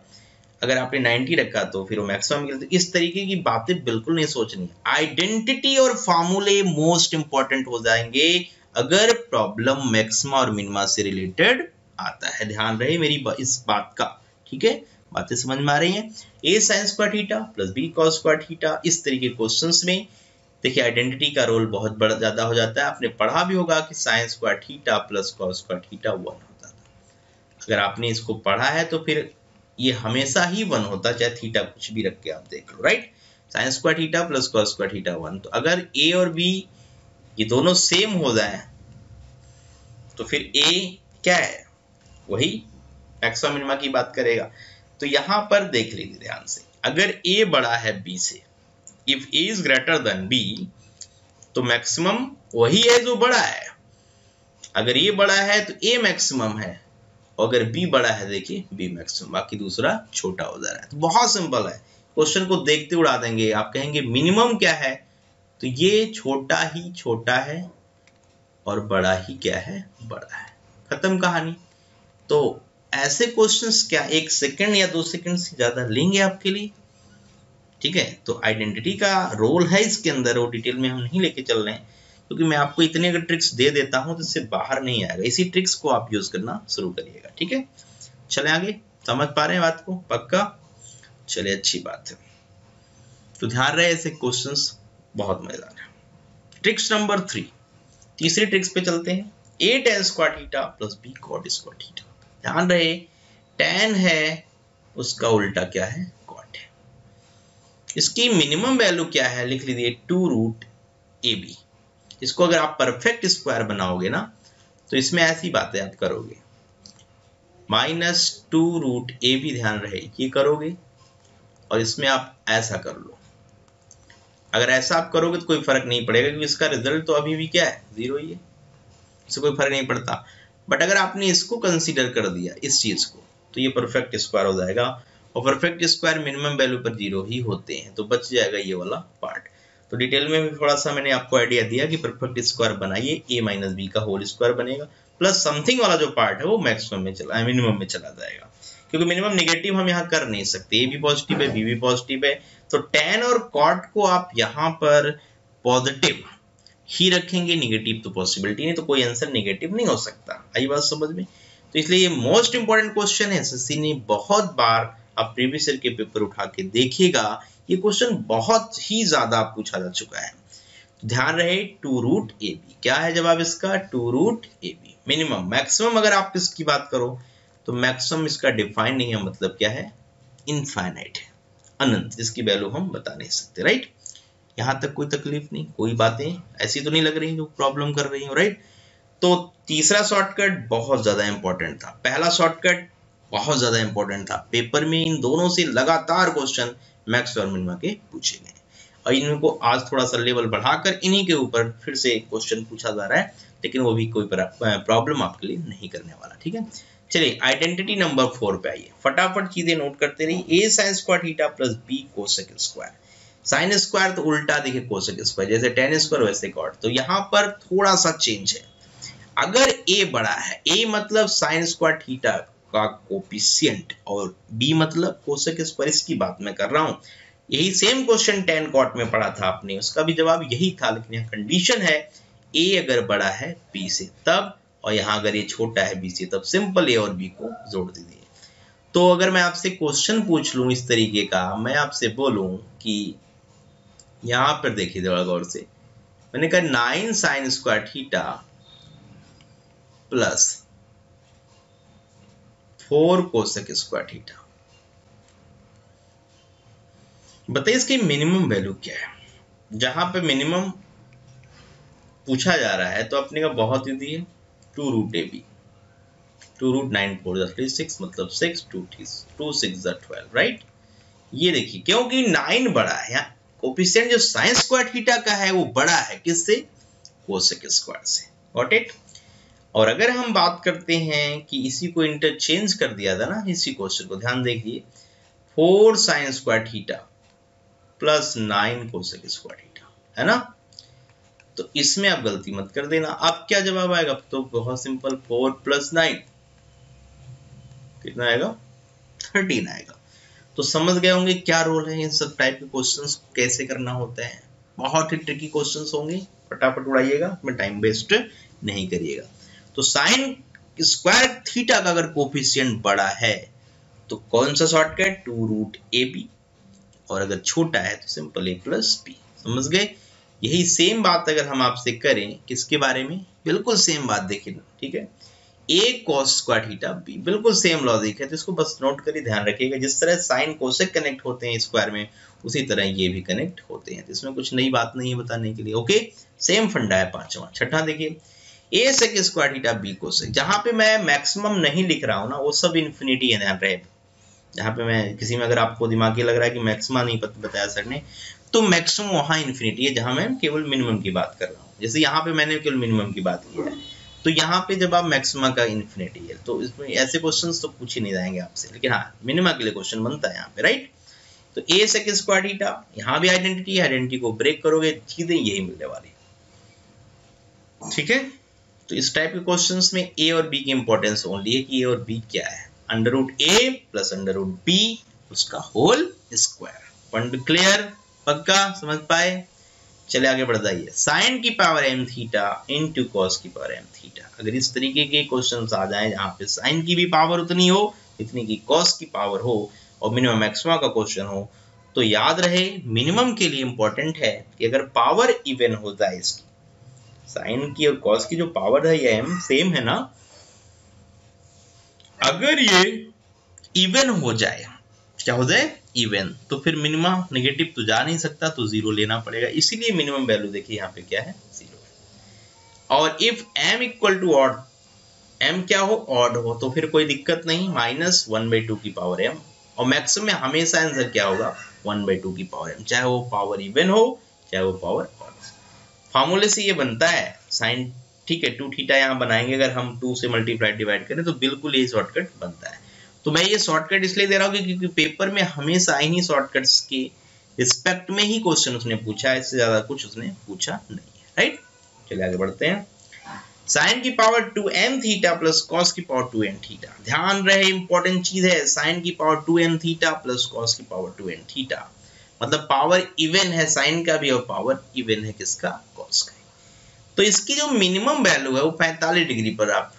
अगर आपने 90 रखा तो फिर वो मैक्सिमम। तो इस तरीके की बातें बिल्कुल नहीं सोचनी। आइडेंटिटी और फार्मूले मोस्ट इंपॉर्टेंट हो जाएंगे अगर प्रॉब्लम मैक्सिमा और मिनिमा से रिलेटेड आता है। ध्यान रहे मेरी इस बात का। ठीक है, बातें समझ में आ रही हैं। A sine square theta plus B cos square theta, इस तरीके के क्वेश्चंस में देखिए आइडेंटिटी का रोल बहुत बड़ा ज्यादा हो जाता है। आपने पढ़ा भी होगा कि sign square theta plus cos square theta 1 होता था। अगर आपने इसको पढ़ा है तो फिर ये हमेशा ही 1 होता, चाहे थीटा कुछ भी रख के आप देख लो, right. Sine square theta plus cos square theta 1। तो अगर ए और बी ये दोनों सेम हो जाए तो फिर ए क्या है, वही मैक्सिमम मिनिमा की बात करेगा। तो यहां पर देख लीजिए ध्यान से, अगर ए बड़ा है बी से, if A is greater than B, तो मैक्सिमम वही है जो बड़ा है। अगर ए बड़ा है तो ए मैक्सिमम है, और अगर बी बड़ा है देखिए बी मैक्सिमम, बाकी दूसरा छोटा हो जा रहा है। तो बहुत सिंपल है, क्वेश्चन को देखते उड़ा देंगे। आप कहेंगे मिनिमम क्या है, तो ये छोटा ही छोटा है और बड़ा ही क्या है, बड़ा है, खत्म कहानी। तो ऐसे क्वेश्चंस क्या 1 सेकंड या 2 सेकंड से ज्यादा लेंगे आपके लिए। ठीक है, तो आइडेंटिटी का रोल है इसके अंदर, वो डिटेल में हम नहीं लेके चल रहे हैं, क्योंकि मैं आपको इतने अगर ट्रिक्स दे देता हूं तो इससे बाहर नहीं आएगा। इसी ट्रिक्स को आप यूज करना शुरू करिएगा। ठीक है, चले आगे, समझ पा रहे हैं बात को, पक्का। चले, अच्छी बात है। तो ध्यान रहे ऐसे क्वेश्चंस बहुत मजेदार है। ट्रिक्स नंबर 3, तीसरी ट्रिक्स पे चलते हैं। a tan square theta plus b cot square theta. ध्यान रहे tan है उसका उल्टा क्या है, cot है। इसकी मिनिमम वैल्यू क्या है, लिख लीजिए 2√ab। इसको अगर आप परफेक्ट स्क्वायर बनाओगे ना तो इसमें ऐसी बातें आप करोगे, -2√ab ध्यान रहे ये करोगे, और इसमें आप ऐसा कर लो। अगर ऐसा आप करोगे तो कोई फर्क नहीं पड़ेगा क्योंकि इसका रिजल्ट तो अभी भी क्या है, 0 ही है, इससे कोई फर्क नहीं पड़ता। बट अगर आपने इसको कंसीडर कर दिया इस चीज को तो ये परफेक्ट स्क्वायर हो जाएगा, और परफेक्ट स्क्वायर मिनिमम वैल्यू पर 0 ही होते हैं, तो बच जाएगा ये वाला पार्ट। तो डिटेल में भी थोड़ा सा मैंने आपको आइडिया दिया कि परफेक्ट स्क्वायर बनाइए, a माइनस बी का होल स्क्वायर बनेगा, प्लस समथिंग वाला जो पार्ट है वो मैक्सिमम में चला मिनिमम में चला जाएगा, क्योंकि मिनिमम नेगेटिव हम यहाँ कर नहीं सकते, a भी पॉजिटिव है b भी पॉजिटिव है, तो tan और cot को आप यहाँ पर पॉजिटिव ही रखेंगे, नेगेटिव तो पॉसिबिलिटी नहीं, तो कोई आंसर नेगेटिव नहीं हो सकता। आई बात समझ में? तो इसलिए ये मोस्ट इंपॉर्टेंट क्वेश्चन है, एसएससी ने बहुत बार, आप प्रीवियस ईयर के पेपर उठा के देखिएगा, ये क्वेश्चन बहुत ही ज्यादा पूछा जा चुका है। तो ध्यान रहे 2√ab, क्या है जवाब इसका, 2√ab। मिनिमम, मैक्सिमम अगर आप इसकी बात करो तो मैक्सिमम इसका डिफाइन नहीं है, मतलब क्या है, इनफाइनाइट है, अनंत, जिसकी वैल्यू हम बता नहीं सकते। राइट, यहां तक कोई तकलीफ नहीं, कोई बातें ऐसी तो नहीं लग रही जो प्रॉब्लम कर रही हो। राइट, तो तीसरा शॉर्टकट बहुत ज्यादा इंपॉर्टेंट था, पहला शॉर्टकट बहुत ज्यादा इंपॉर्टेंट था। पेपर में इन दोनों से लगातार क्वेश्चन मैक्स और मिनिमा के पूछे गए, और इनको आज थोड़ा सा लेवल बढ़ाकर इन्हीं के ऊपर फिर से क्वेश्चन पूछा जा रहा है, लेकिन वो भी कोई प्रॉब्लम आपके लिए नहीं करने वाला। ठीक है, चलिए आइडेंटिटी नंबर 4 पे आइए, फटाफट चीजें नोट करते रहिए। a sin square theta plus b cosec square. Sine square तो उल्टा देखिए कोसेक स्क्वायर, जैसे tan स्क्वायर वैसे कॉट। तो यहाँ पर थोड़ा सा चेंज है, अगर a बड़ा है, a मतलब साइन स्क्वायर थीटा का कोफिशिएंट, और b मतलब कोसेक स्क्वायर, इसकी बात मैं कर रहा हूँ। यही सेम क्वेश्चन tan कॉट में पढ़ा था आपने, उसका भी जवाब यही था, लेकिन यहाँ कंडीशन है a अगर बड़ा है b से तब, और यहाँ अगर ये छोटा है b से तब, सिंपल a और b को जोड़ दीजिए। तो अगर मैं आपसे क्वेश्चन पूछ लूं इस तरीके का, मैं आपसे बोलूं कि यहाँ पर देखिए जरा गौर से, मैंने कहा 9 sign square theta plus 4 cosec square theta, बताइए इसकी मिनिमम वैल्यू क्या है। जहां पे मिनिमम पूछा जा रहा है तो अपने का बहुत ईजी है, 2√ab, 2√9 4 36, मतलब 6 2 6 12। राइट, ये देखिए क्योंकि 9 बड़ा है, कोफिशिएंट जो साइन स्क्वायर थीटा का है वो बड़ा है किससे, कोसेक स्क्वायर से। Got it. और अगर हम बात करते हैं कि इसी को इंटरचेंज कर दिया था ना, इसी क्वेश्चन को ध्यान देखिए, 4 sign square theta plus 9 cosec square theta, है ना, तो इसमें आप गलती मत कर देना। अब क्या जवाब आएगा, तो बहुत सिंपल, 4 प्लस 9 कितना आएगा, 13 आएगा। तो समझ गए होंगे क्या रोल है इन सब टाइप के क्वेश्चंस कैसे करना होता है। बहुत ही ट्रिकी क्वेश्चंस होंगे, फटाफट उड़ाइएगा, मैं टाइम वेस्ट नहीं करिएगा। तो साइन स्क्वायर थीटा का अगर कोफिशिएंट बड़ा है तो कौन सा शॉर्टकट, 2√ab, और अगर छोटा है तो सिंपल a प्लस b। समझ गए। यही सेम बात अगर हम आपसे करें किसके बारे में, बिल्कुल सेम बात देखिए, ठीक है, a cos square theta b, बिल्कुल सेम लॉजिक है, तो इसको बस नोट करिए, ध्यान रखिएगा। जिस तरह साइन कोसेक कनेक्ट होते हैं स्क्वायर में, उसी तरह ये भी कनेक्ट होते हैं, तो इसमें कुछ नई बात नहीं है बताने के लिए। ओके, सेम फंडा है। पांचवा, छठा देखिए, a sec square theta b cosec. जहां पे मैं मैक्सिमम नहीं लिख रहा हूं ना, वो सब इन्फिनिटी है, ध्यान रहे। जहां पे मैं किसी में अगर आपको दिमागी लग रहा है कि मैक्सिमा नहीं बताया सर ने, तो मैक्सिमम वहां इन्फिनिटी है जहां मैं केवल मिनिमम की बात कर रहा हूँ। जैसे यहाँ पे मैंने केवल मिनिमम की बात की है, तो यहाँ पे जब आप मैक्सिमा का इन्फिनिटी है, तो इसमें ऐसे क्वेश्चंस तो पूछ ही नहीं जाएंगे आपसे, लेकिन हाँ मिनिमा के लिए क्वेश्चन बनता है यहाँ पे। राइट, तो a सेक स्क्वायर थीटा, यहाँ भी आइडेंटिटी है, आइडेंटिटी को ब्रेक करोगे चीजें यही मिलने वाली। ठीक है, तो इस टाइप के क्वेश्चंस में a और b की इंपॉर्टेंस ओनली है कि a और b क्या है, √a प्लस √b उसका होल स्क्वायर। पॉइंट क्लियर, पक्का समझ पाए। चले आगे बढ़ जाइए। साइन की power m theta into cos की पावर m थीटा। अगर इस तरीके के क्वेश्चंस आ जाएं जहां पे साइन की भी पावर उतनी हो जितनी की कॉस की पावर हो, और मिनिमम मैक्सिमा का क्वेश्चन हो, तो याद रहे मिनिमम के लिए इंपॉर्टेंट है कि अगर पावर इवन हो जाए, इसकी साइन की और कॉस की जो पावर है ये सेम है ना, अगर ये इवन हो जाए, क्या हो जाए इवन, तो फिर मिनिमा नेगेटिव तो जा नहीं सकता, तो जीरो लेना पड़ेगा। इसीलिए मिनिमम वैल्यू देखिए यहाँ पे क्या है, जीरो है। और if m equal to odd, m क्या हो ऑड हो, तो फिर कोई दिक्कत नहीं, माइनस 1/2 की पावर m, और मैक्सिमम में हमेशा आंसर क्या होगा 1/2 की पावर m, चाहे वो पावर इवन हो चाहे वो पावर ऑड। फॉर्मूले से ये बनता है साइन, ठीक है 2 थीटा यहाँ बनाएंगे, अगर हम 2 से मल्टीप्लाई डिवाइड करें तो बिल्कुल ये शॉर्टकट बनता है। तो मैं ये शॉर्टकट इसलिए दे रहा हूँ क्योंकि पेपर में हमेशा इन्हीं शॉर्टकट्स के रिस्पेक्ट में ही क्वेश्चन उसने पूछा है, इससे ज्यादा कुछ उसने पूछा नहीं है, राइट। चलिए आगे बढ़ते हैं। साइन की power 2n theta plus cos की पावर 2n थीटा। ध्यान रहे इंपॉर्टेंट चीज है, साइन की power 2n theta plus cos की पावर 2n थीटा, मतलब पावर इवन है साइन का भी और पावर इवन है किसका, कॉस का। तो इसकी जो मिनिमम वैल्यू है वो 45 डिग्री पर आप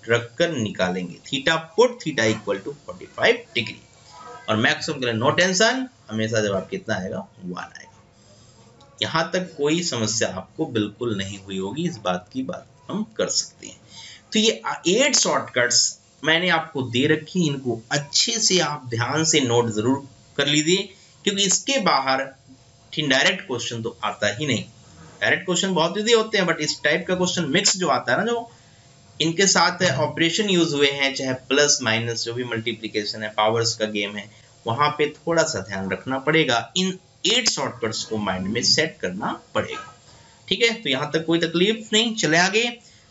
रखकर निकालेंगे, theta put theta equal to 45 degree, और मैक्सिमम के लिए नो टेंशन, हमेशा जवाब कितना आएगा 1 आएगा। यहां तक कोई समस्या आपको बिल्कुल नहीं हुई होगी, इस बात की बात हम कर सकते हैं। तो ये 8 शॉर्टकट्स मैंने आपको दे रखी, इनको अच्छे से आप ध्यान से नोट जरूर कर लीजिए, क्योंकि इसके बाहर डायरेक्ट क्वेश्चन तो आता ही नहीं। डायरेक्ट क्वेश्चन बहुत इजी होते हैं, बट इस टाइप का क्वेश्चन मिक्स जो आता है ना, जो इनके साथ ऑपरेशन यूज हुए हैं, चाहे प्लस माइनस जो भी मल्टीप्लिकेशन है, पावर्स का गेम है, वहां पे थोड़ा सा ध्यान रखना पड़ेगा, इन 8 शॉर्टकट्स को माइंड में सेट करना पड़ेगा, ठीक है। तो यहां तक कोई तकलीफ नहीं, चले आगे।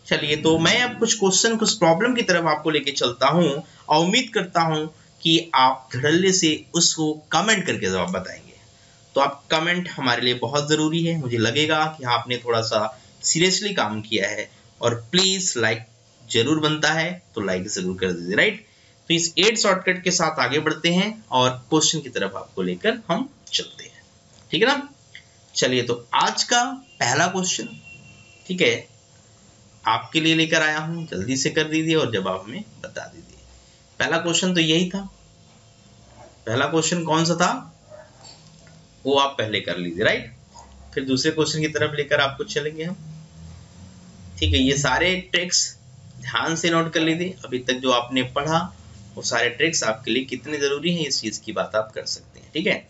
चलिए, तो मैं अब कुछ क्वेश्चन, कुछ प्रॉब्लम की तरफ आपको लेके चलता हूं, और उम्मीद करता हूं कि आप धड़ल्ले से उसको कमेंट करके जवाब बताएंगे। तो आप कमेंट हमारे लिए बहुत जरूरी है, मुझे लगेगा कि आपने थोड़ा सा सीरियसली काम किया है, और प्लीज लाइक जरूर बनता है, तो लाइक जरूर कर दीजिए, राइट। तो इस 8 शॉर्टकट के साथ आगे बढ़ते हैं और क्वेश्चन की तरफ आपको लेकर हम चलते हैं, ठीक है ना। चलिए, तो आज का पहला क्वेश्चन, ठीक है, आपके लिए लेकर आया हूं, जल्दी से कर दीजिए और जवाब हमें बता दीजिए। पहला क्वेश्चन तो यही था, पहला क्वेश्चन कौन सा था वो आप पहले कर लीजिए, राइट। फिर दूसरे क्वेश्चन की तरफ लेकर आपको चलेंगे हम, ठीक है। ये सारे ट्रिक्स ध्यान से नोट कर लीजिए, अभी तक जो आपने पढ़ा वो सारे ट्रिक्स आपके लिए कितने जरूरी हैं, इस चीज की बात आप कर सकते हैं, ठीक है।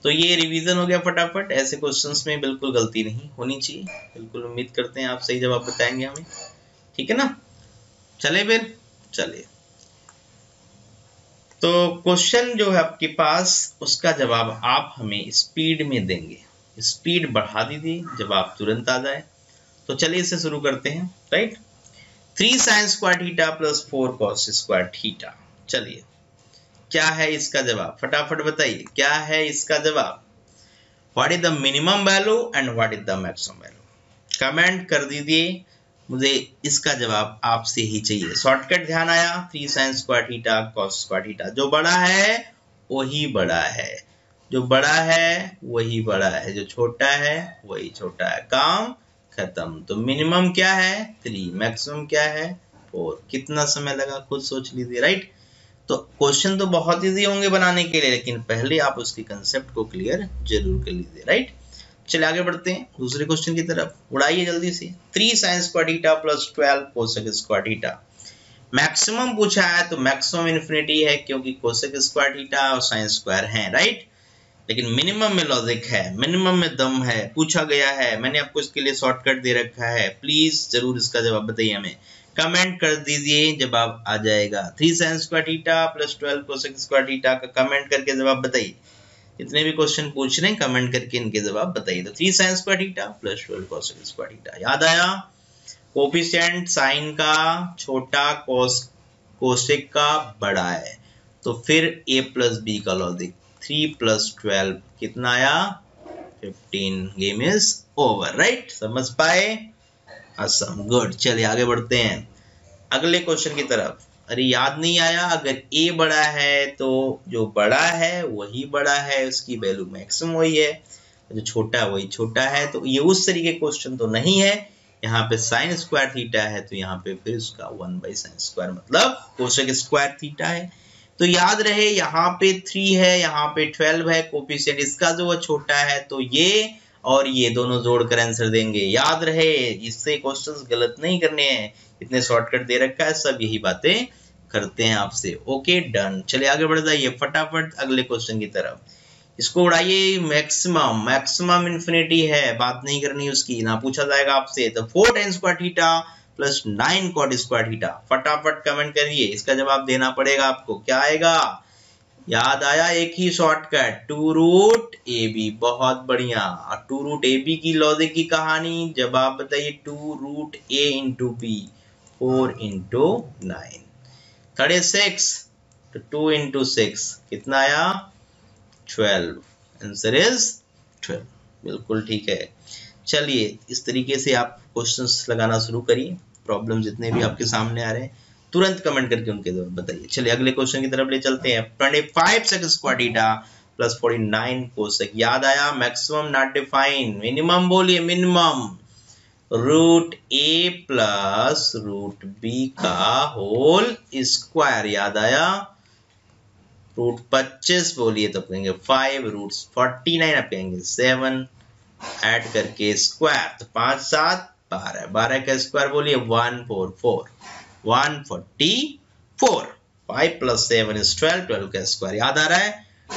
तो ये रिवीजन हो गया फटाफट, ऐसे क्वेश्चंस में बिल्कुल गलती नहीं होनी चाहिए, बिल्कुल उम्मीद करते हैं आप सही जवाब बताएंगे हमें, ठीक है ना। चले फिर, चलिए, तो क्वेश्चन जो है आपके पास, उसका जवाब आप हमें स्पीड में देंगे, स्पीड बढ़ा दीजिए, जवाब तुरंत आ जाए। तो चलिए इसे शुरू करते हैं, right. 3 sin square theta plus 4 cos square theta. चलिए, क्या है इसका जवाब, फटाफट बताइए क्या है इसका जवाब। What is the minimum value and what is the maximum value, comment कर दीजिए, मुझे इसका जवाब आपसे ही चाहिए। शॉर्टकट ध्यान आया, 3 sin square theta cos square theta, जो बड़ा है वही बड़ा है, जो बड़ा है वही बड़ा है, जो छोटा है वही छोटा है, काम खत्म। तो मिनिमम क्या है 3, मैक्सिमम क्या है 4। कितना समय लगा खुद सोच लीजिए, राइट। तो क्वेश्चन तो बहुत इजी होंगे बनाने के लिए, लेकिन पहले आप उसके कंसेप्ट को क्लियर जरूर कर लीजिए, राइट। चलिए आगे बढ़ते हैं दूसरे क्वेश्चन की तरफ, उड़ाइए जल्दी से। 3 sin square theta plus 12 cosec square theta. Maximum पूछा है तो मैक्सिमम इन्फिनिटी है, क्योंकि कोसेक स्क्वायर थीटा और साइन स्क्वायर है, राइट। लेकिन मिनिमम में लॉजिक है, मिनिमम में दम है, पूछा गया है, मैंने आपको इसके लिए शॉर्टकट दे रखा है, प्लीज जरूर इसका जवाब बताइए हमें, कमेंट कर दीजिए, जवाब आ जाएगा। 3 sin square theta plus 12 cosec square theta का कमेंट करके जवाब बताइए। जितने भी क्वेश्चन पूछ रहे हैं कमेंट करके इनके जवाब बताइए। तो 3 sin square theta plus 12 cosec square theta, याद आया, कोफिशिएंट साइन का छोटा, कोसेक का बड़ा है, तो फिर a प्लस बी का लॉजिक, 3 प्लस 12 कितना आया 15, गेम इज ओवर, राइट। समझ पाए, असम, गुड। चलिए आगे बढ़ते हैं अगले क्वेश्चन की तरफ। अरे याद नहीं आया, अगर a बड़ा है तो जो बड़ा है वही बड़ा है, उसकी वैल्यू मैक्सिमम वही है, जो छोटा है वही छोटा है। तो ये उस तरीके क्वेश्चन तो नहीं है, यहाँ पे साइन स्क्वायर थीटा है तो यहाँ पे फिर उसका 1/sin स्क्वायर मतलब कोसेक स्क्वायर थीटा है। तो याद रहे यहाँ पे 3 है, यहाँ पे 12 है, कोफिशिएंट इसका जो छोटा है, तो ये और ये दोनों जोड़कर आंसर देंगे। याद रहे, इससे क्वेश्चंस गलत नहीं करने हैं, इतने शॉर्टकट दे रखा है, सब यही बातें करते हैं आपसे। ओके डन, चलिए आगे बढ़ जाइए फटाफट अगले क्वेश्चन की तरफ। इसको उड़ाइए। मैक्सिमम, मैक्सिमम इन्फिनिटी है, बात नहीं करनी उसकी, ना पूछा जाएगा आपसे। तो 4 tan square theta plus 9 cot square theta, फटाफट कमेंट करिए, इसका जवाब देना पड़ेगा आपको। क्या आएगा? याद आया एक ही शॉर्टकट, 2 रूट ए बी। बहुत बढ़िया। 2 रूट ए बी की लॉजिक की कहानी, जवाब बताइए 2 रूट ए इंटू बी, 4 इंटू 9, 36, तो 2 इंटू 6 कितना आया? 12। Answer is 12। बिल्कुल ठीक है। चलिए इस तरीके से आप क्वेश्चंस लगाना शुरू करिए। प्रॉब्लम जितने भी आपके सामने आ रहे हैं तुरंत कमेंट करके उनके जवाब बताइए। चलिए अगले क्वेश्चन की तरफ ले चलते हैं। 25 sec square theta plus 49 cosec. याद आया? मैक्सिमम नॉट डिफाइन, मिनिमम बोलिए, मिनिमम रूट ए प्लस रूट बी का होल स्क्वायर। याद आया? रूट 25 बोलिए तो कहेंगे 5, रूट 49 आप कहेंगे 7, ऐड करके स्क्वायर, तो 5 7 12, 12 का स्क्वायर बोलिए 144, 144। 5 + 7 = 12, 12 का स्क्वायर। याद आ रहा है?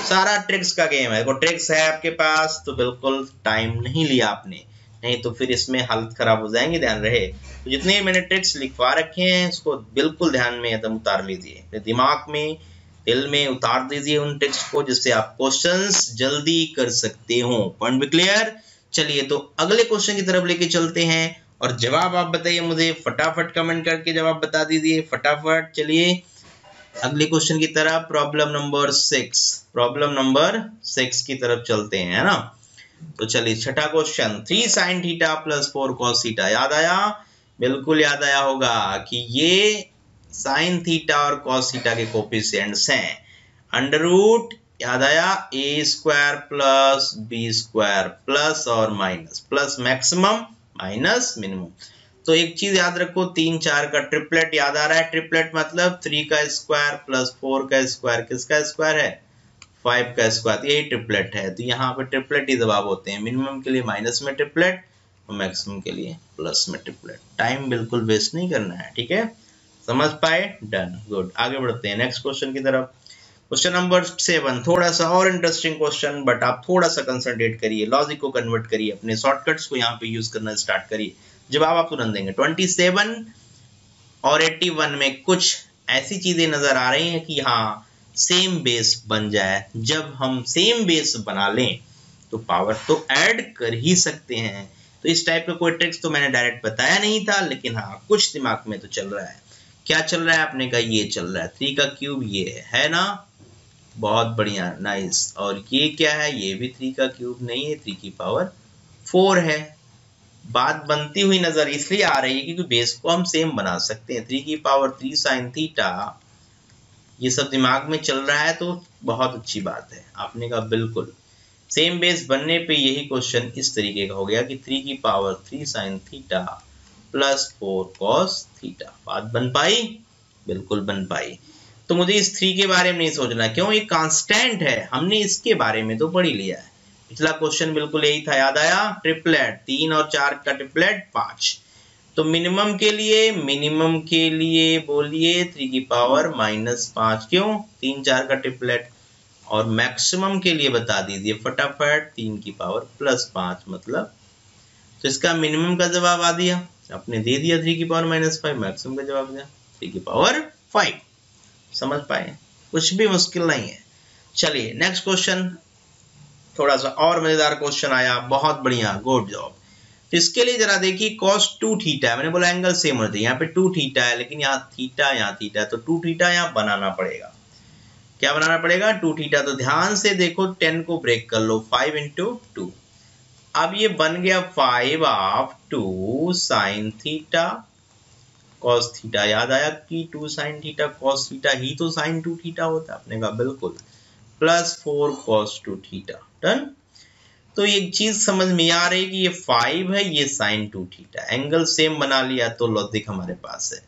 सारा ट्रिक्स का गेम है। देखो ट्रिक्स है आपके पास तो बिल्कुल टाइम नहीं लिया आपने, नहीं तो फिर इसमें हालत खराब हो जाएंगे। ध्यान रहे, तो जितने मैंने ट्रिक्स लिखवा रखे हैं उसको बिल्कुल ध्यान में एकदम उतार लीजिए, दिमाग में, दिल में उतार दीजिए उन टेक्स्ट को, जिससे आप क्वेश्चंस जल्दी कर सकते हो। पॉइंट भी क्लियर? चलिए तो अगले क्वेश्चन की तरफ लेके चलते हैं और जवाब आप बताइए मुझे, फटाफट कमेंट करके जवाब बता दीजिए फटाफट। चलिए अगले क्वेश्चन की तरफ, प्रॉब्लम नंबर 6, प्रॉब्लम नंबर 6 की तरफ चलते हैं, है ना। तो चलिए छठा question, 3 sin theta plus 4 cos theta. याद आया? बिल्कुल याद आया होगा कि ये साइन थीटा और कॉस थीटा के कोफिशिएंट्स हैं। अंडर रूट, याद आया, A square plus B square plus और minus, plus maximum minus minimum. तो एक चीज याद रखो, 3 4 का ट्रिपलेट। याद आ रहा है? ट्रिपलेट मतलब 3 का स्क्वायर प्लस 4 का स्क्वायर, किसका स्क्वायर है? 5 का स्क्वायर, यही ट्रिपलेट है। तो यहाँ पे ट्रिपलेट ही जवाब होते हैं, मिनिमम के लिए माइनस में ट्रिपलेट और मैक्सिमम के लिए प्लस में ट्रिपलेट। टाइम बिल्कुल वेस्ट नहीं करना है, ठीक है? समझ पाए? Done, good. आगे बढ़ते हैं नेक्स्ट क्वेश्चन की तरफ। क्वेश्चन नंबर 7, थोड़ा सा और इंटरेस्टिंग क्वेश्चन, बट आप थोड़ा सा कंसंट्रेट करिए, लॉजिक को कन्वर्ट करिए, अपने शॉर्टकट्स को यहाँ पे यूज करना स्टार्ट करिए, जवाब आप तुरंत देंगे। 27 और 81 में कुछ ऐसी चीजें नजर आ रही हैं कि हाँ सेम बेस बन जाए। जब हम सेम बेस बना लें तो पावर तो ऐड कर ही सकते हैं। तो इस टाइप का कोई ट्रिक्स तो मैंने डायरेक्ट बताया नहीं था, लेकिन हाँ कुछ दिमाग में तो चल रहा है। क्या चल रहा है? आपने कहा ये चल रहा है, 3 का क्यूब ये है ना, बहुत बढ़िया, नाइस। और ये क्या है? ये भी 3 का क्यूब नहीं है, 3 की पावर 4 है। बात बनती हुई नजर इसलिए आ रही है क्योंकि बेस को हम सेम बना सकते हैं। 3 की पावर 3 sin थीटा, ये सब दिमाग में चल रहा है, तो बहुत अच्छी बात है। आपने कहा बिल्कुल सेम बेस बनने पे यही क्वेश्चन इस तरीके का हो गया कि 3 की power 3 sin theta plus 4 cos theta. बात बन पाई? बिल्कुल बन पाई। तो मुझे इस 3 के बारे में नहीं सोचना, क्यों? ये कांस्टेंट है, हमने इसके बारे में तो पढ़ ही लिया है। पिछला क्वेश्चन बिल्कुल यही था, याद आया? ट्रिपलेट, 3 और 4 का ट्रिपलेट 5। तो मिनिमम के लिए बोलिए 3 की पावर -5, क्यों? 3 4 का ट्रिपलेट। और मैक्सिमम के लिए बता दीजिए फटाफट, 3 की पावर +5 मतलब। तो इसका मिनिमम का जवाब आ दिया, आपने दे दिया 3 की पावर -5, मैक्सिमम का जवाब दिया 3 की पावर 5। समझ पाए? कुछ भी मुश्किल नहीं है। चलिए नेक्स्ट क्वेश्चन, थोड़ा सा और मजेदार क्वेश्चन आया, बहुत बढ़िया, गुड जॉब। तो इसके लिए जरा देखिए, cos 2 थीटा है, मैंने बोला एंगल सेम होना चाहिए, यहाँ पे 2 थीटा है, लेकिन यहाँ थीटा है, तो 2 थीटा यहाँ बनाना पड़ेगा। क्या बनाना पड़ेगा? 2 थीटा। तो ध्यान से देखो, 10 को ब्रेक कर लो, 5 × 2। अब ये बन गया 5/2 sin थीटा cos थीटा। याद आया कि 2 sin थीटा cos थीटा ही तो sin 2 थीटा होता है? आपने कहा बिल्कुल, +4 cos 2 थीटा। डन। तो एक चीज समझ में आ रही है कि ये 5 है, ये sin 2 थीटा, एंगल सेम बना लिया तो लॉजिक हमारे पास है।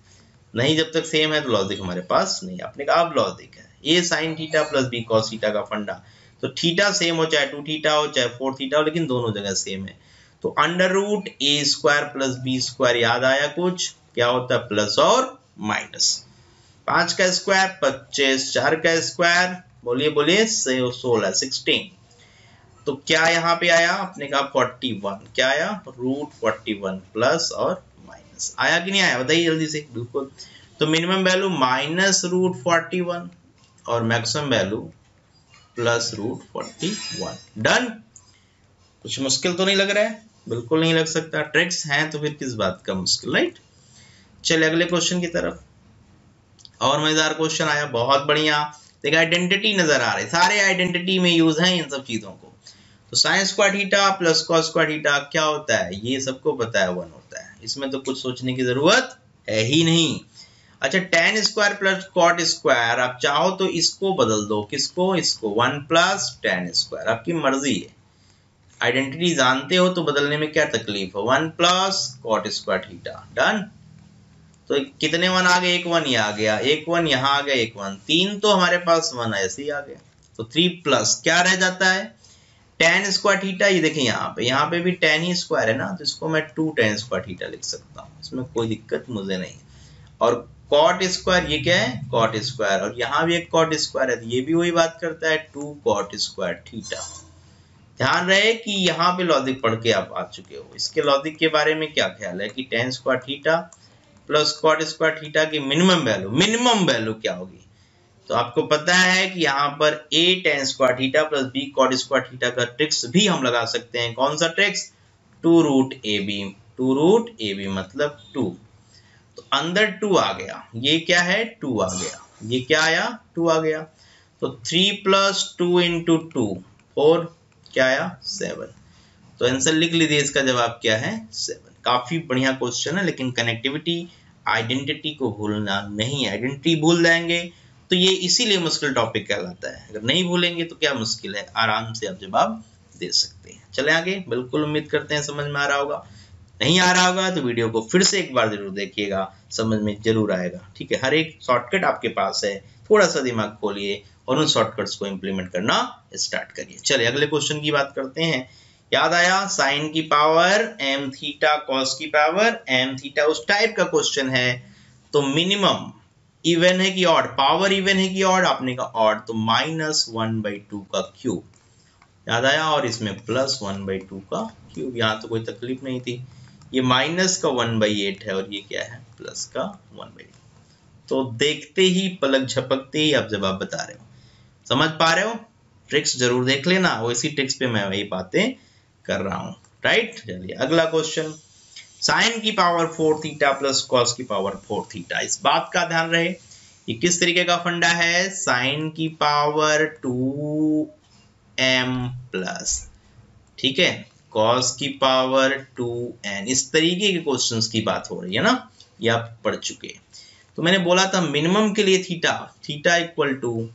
नहीं, जब तक सेम है तो लॉजिक हमारे पास नहीं। आपने कहा अब लॉजिक है A sine theta plus B cos theta का फंडा, तो थीटा सेम हो, चाहे 2 थीटा हो चाहे 4 थीटा हो, लेकिन दोनों जगह सेम है। तो अंडर रूट ए स्क्वायर प्लस बी स्क्वायर, याद आया कुछ? क्या होता है? प्लस और माइनस। 5 का स्क्वायर 25, 4 का स्क्वायर बोलिए बोलिए 16, 16। तो क्या यहाँ पे आया? आपने कहा 41, क्या आया? रूट 41 प्लस और माइनस। आया कि नहीं आया? बताइए जल्दी से। बिल्कुल। तो मिनिमम वैल्यू माइनस रूट 41 और maximum value plus root 41। Done. कुछ मुश्किल तो नहीं लग रहा है? बिल्कुल नहीं लग सकता। ट्रिक्स हैं तो फिर किस बात का मुश्किल, राइट? चलिए अगले क्वेश्चन की तरफ। और मजेदार क्वेश्चन आया, बहुत बढ़िया। देखिए आइडेंटिटी नजर आ रही, सारे आइडेंटिटी में यूज हैं इन सब चीजों को। तो sign square theta plus cos square theta क्या होता है? ये सबको पता है, 1 होता है। इसमें तो कुछ सोचने की जरूरत है ही नहीं। अच्छा, tan square plus cot square, आप चाहो तो इसको बदल दो। किसको? इसको। 1 प्लस tan स्क्वायर, आपकी मर्जी है। आइडेंटिटी जानते हो तो बदलने में क्या तकलीफ है? 1 plus cot square theta. Done. तो कितने 1 आ गए? एक 1 ये आ गया, एक 1 यहाँ आ गया, एक 1, 3 तो हमारे पास 1 ऐसे ही आ गया। तो 3 प्लस क्या रह जाता है? tan square theta. ये देखिए यहाँ पे भी tan ही स्क्वायर है ना, तो इसको मैं 2 tan स्क्वायर थीटा लिख सकता हूँ, इसमें कोई दिक्कत मुझे नहीं। और कॉट स्क्वायर, ये क्या है? Cot square. और यहाँ भी एक कॉट स्क्वायर है, तो ये भी वही बात करता है, 2 कॉट स्क्वायर थीटा। ध्यान रहे कि यहाँ पे लॉजिक पढ़ के आप आ चुके हो। इसके लॉजिक के बारे में क्या ख्याल है कि tan square theta plus cot square theta की मिनिमम वैल्यू क्या होगी? तो आपको पता है कि यहाँ पर a tan square theta plus b cot square theta का ट्रिक्स भी हम लगा सकते हैं। कौन सा ट्रिक्स? 2 रूट ए बी मतलब 2। तो अंदर 2 आ गया, ये क्या है? 2 आ गया, ये क्या आया? 2 आ गया। तो 3 प्लस 2 इंटू 2 4, क्या आया? 7। तो आंसर लिख लीजिए, इसका जवाब क्या है? 7। काफी बढ़िया क्वेश्चन है, लेकिन कनेक्टिविटी आइडेंटिटी को भूलना नहीं। आइडेंटिटी भूल जाएंगे तो ये इसीलिए मुश्किल टॉपिक कहलाता है। अगर नहीं भूलेंगे तो क्या मुश्किल है, आराम से आप जवाब दे सकते हैं। चले आगे। बिल्कुल उम्मीद करते हैं समझ में आ रहा होगा। नहीं आ रहा होगा तो वीडियो को फिर से एक बार जरूर देखिएगा, समझ में जरूर आएगा। ठीक है, हर एक शॉर्टकट आपके पास है, थोड़ा सा दिमाग खोलिए और उन शॉर्टकट्स को इंप्लीमेंट करना स्टार्ट करिए। चलिए अगले क्वेश्चन की बात करते हैं। याद आया? साइन की पावर m थीटा, कॉस की पावर m थीटा, उस टाइप का क्वेश्चन है। तो मिनिमम इवन है कि ऑड? पावर इवन है कि ऑड? आपने कहा ऑड, तो -1/2 का क्यूब। याद आया? और इसमें +1/2 का क्यूब। यहाँ तो कोई तकलीफ नहीं थी। ये माइनस का 1/8 है और ये क्या है? प्लस का 1/8। तो देखते ही, पलक झपकते ही आप जवाब बता रहे हो। समझ पा रहे हो? ट्रिक्स जरूर देख लेना, वो इसी ट्रिक्स पे मैं वही बातें कर रहा हूँ, राइट? चलिए अगला क्वेश्चन। साइन की पावर 4 थीटा प्लस कॉस की पावर 4 थीटा। इस बात का ध्यान रहे, ये किस तरीके का फंडा है? साइन की पावर 2m प्लस, ठीक है, कॉस की पावर 2n। इस तरीके के क्वेश्चंस की बात हो रही है ना, ये आप पढ़ चुके। तो मैंने बोला था मिनिमम के लिए थीटा इक्वल टू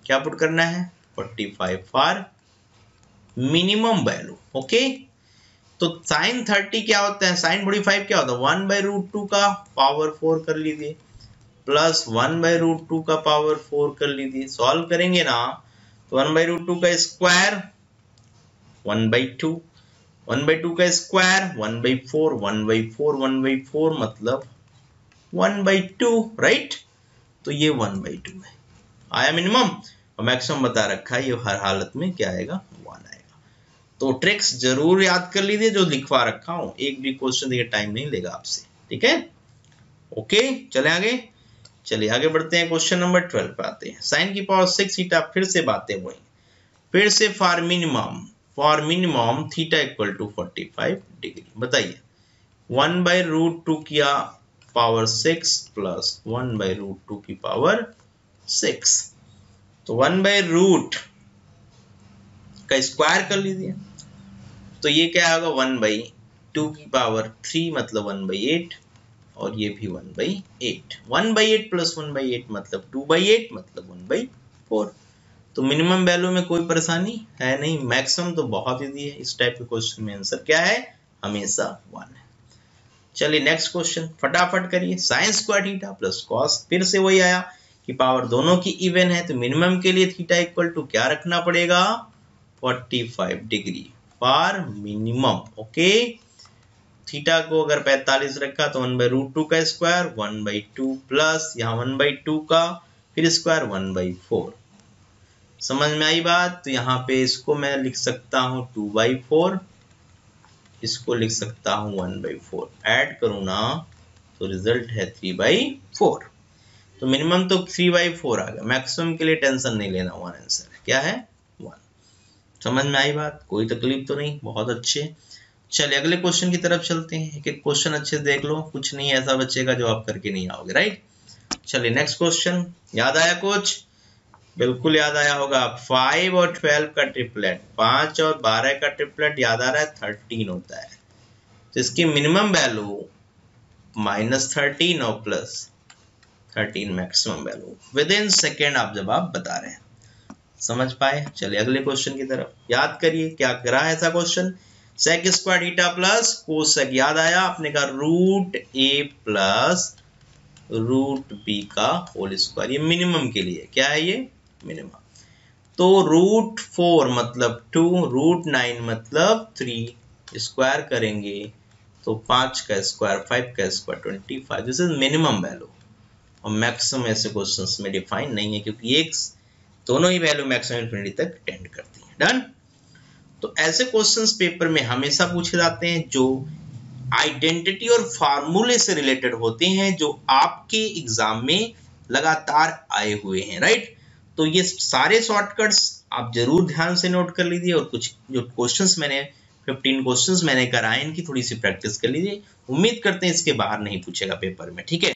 क्या पुट करना है? 45 फॉर मिनिमम वैल्यू। ओके, तो साइन 30 क्या होता है? साइन 45 क्या होता है? 1/√2 का पावर 4 कर लीजिए, प्लस 1/√2 का पावर 4 कर लीजिए। सॉल्व करेंगे ना तो 1/√2 का स्क्वायर 1/2, 1/2 का स्क्वायर 1/4, 1/4, 1/4 मतलब 1/2, राइट? तो ये 1/2 है। आया मिनिमम, और मैक्सिमम बता रखा है, ये हर हालत में क्या आएगा? 1 आएगा। तो ट्रिक्स जरूर याद कर लीजिए जो लिखवा रखा हूं। एक भी क्वेश्चन देखिए टाइम नहीं लेगा आपसे, ठीक है? ओके, चले आगे। चलिए आगे बढ़ते हैं, क्वेश्चन नंबर 12 पे आते हैं। साइन की पावर 6 थीटा, फिर से बातें हुई, फिर से for minimum theta equal to 45 degree. बताइए 1/√2 किया पावर 6 प्लस 1/√2 की पावर 6, तो 1/रूट का स्क्वायर कर लीजिए। तो ये क्या होगा? 1/2 की पावर 3 मतलब 1/8, और ये भी 1/8। 1/8 प्लस 1/8 मतलब 2/8 मतलब 1/4। तो मिनिमम वैल्यू में कोई परेशानी है नहीं, मैक्सिमम तो बहुत इजी है। इस टाइप के क्वेश्चन में आंसर क्या है? हमेशा 1 है। चलिए नेक्स्ट क्वेश्चन फटाफट करिए। Sign square theta plus cos, फिर से वही आया कि पावर दोनों की इवन है, तो मिनिमम के लिए थीटा इक्वल टू क्या रखना पड़ेगा, 45 degree for minimum. Okay, theta को अगर 45 रखा तो 1/√2 का स्क्वायर 1/2 प्लस यहाँ 1/2 का फिर स्क्वायर 1/4। समझ में आई बात? तो यहाँ पे इसको मैं लिख सकता हूँ 2/4, इसको लिख सकता हूँ 1/4। ऐड करूँ ना तो रिजल्ट है 3/4। तो मिनिमम तो 3/4 आ गया, मैक्सिमम के लिए टेंशन नहीं लेना, 1 आंसर क्या है 1। समझ में आई बात? कोई तकलीफ तो नहीं? बहुत अच्छे। चलिए अगले क्वेश्चन की तरफ चलते हैं। एक एक क्वेश्चन अच्छे से देख लो, कुछ नहीं ऐसा बचेगा जो आप करके नहीं आओगे, राइट। चलिए नेक्स्ट क्वेश्चन। याद आया कुछ? बिल्कुल याद आया होगा। 5 और 12 का ट्रिपलेट, 5 और 12 का ट्रिपलेट याद आ रहा है 13 होता है। तो इसकी मिनिमम वैल्यू -13 और +13 maximum value with in second आप जब आप बता रहे हैं। समझ पाए? चलिए अगले क्वेश्चन की तरफ। याद करिए क्या करा है ऐसा question. Sec square theta plus cosec, याद आया आपने कहा √a प्लस √b का होल स्क्वायर। ये मिनिमम के लिए क्या है, ये मिनिमम। तो √4 मतलब 2, √9 मतलब 3, स्क्वायर करेंगे तो 5 का स्क्वायर 5 का square 25। This is minimum value. और मैक्सिमम ऐसे क्वेश्चंस में डिफाइन नहीं है क्योंकि एक दोनों ही वैल्यू मैक्सिमम इन्फिनिटी तक टेंड करती है। डन। तो ऐसे क्वेश्चंस पेपर में हमेशा पूछे जाते हैं जो आइडेंटिटी और फार्मूले से रिलेटेड होते हैं, जो आपके एग्जाम में लगातार आए हुए हैं, राइट। तो ये सारे शॉर्टकट्स आप जरूर ध्यान से नोट कर लीजिए और कुछ जो क्वेश्चंस मैंने 15 क्वेश्चंस मैंने कराए इनकी थोड़ी सी प्रैक्टिस कर लीजिए। उम्मीद करते हैं इसके बाहर नहीं पूछेगा पेपर में, ठीक है।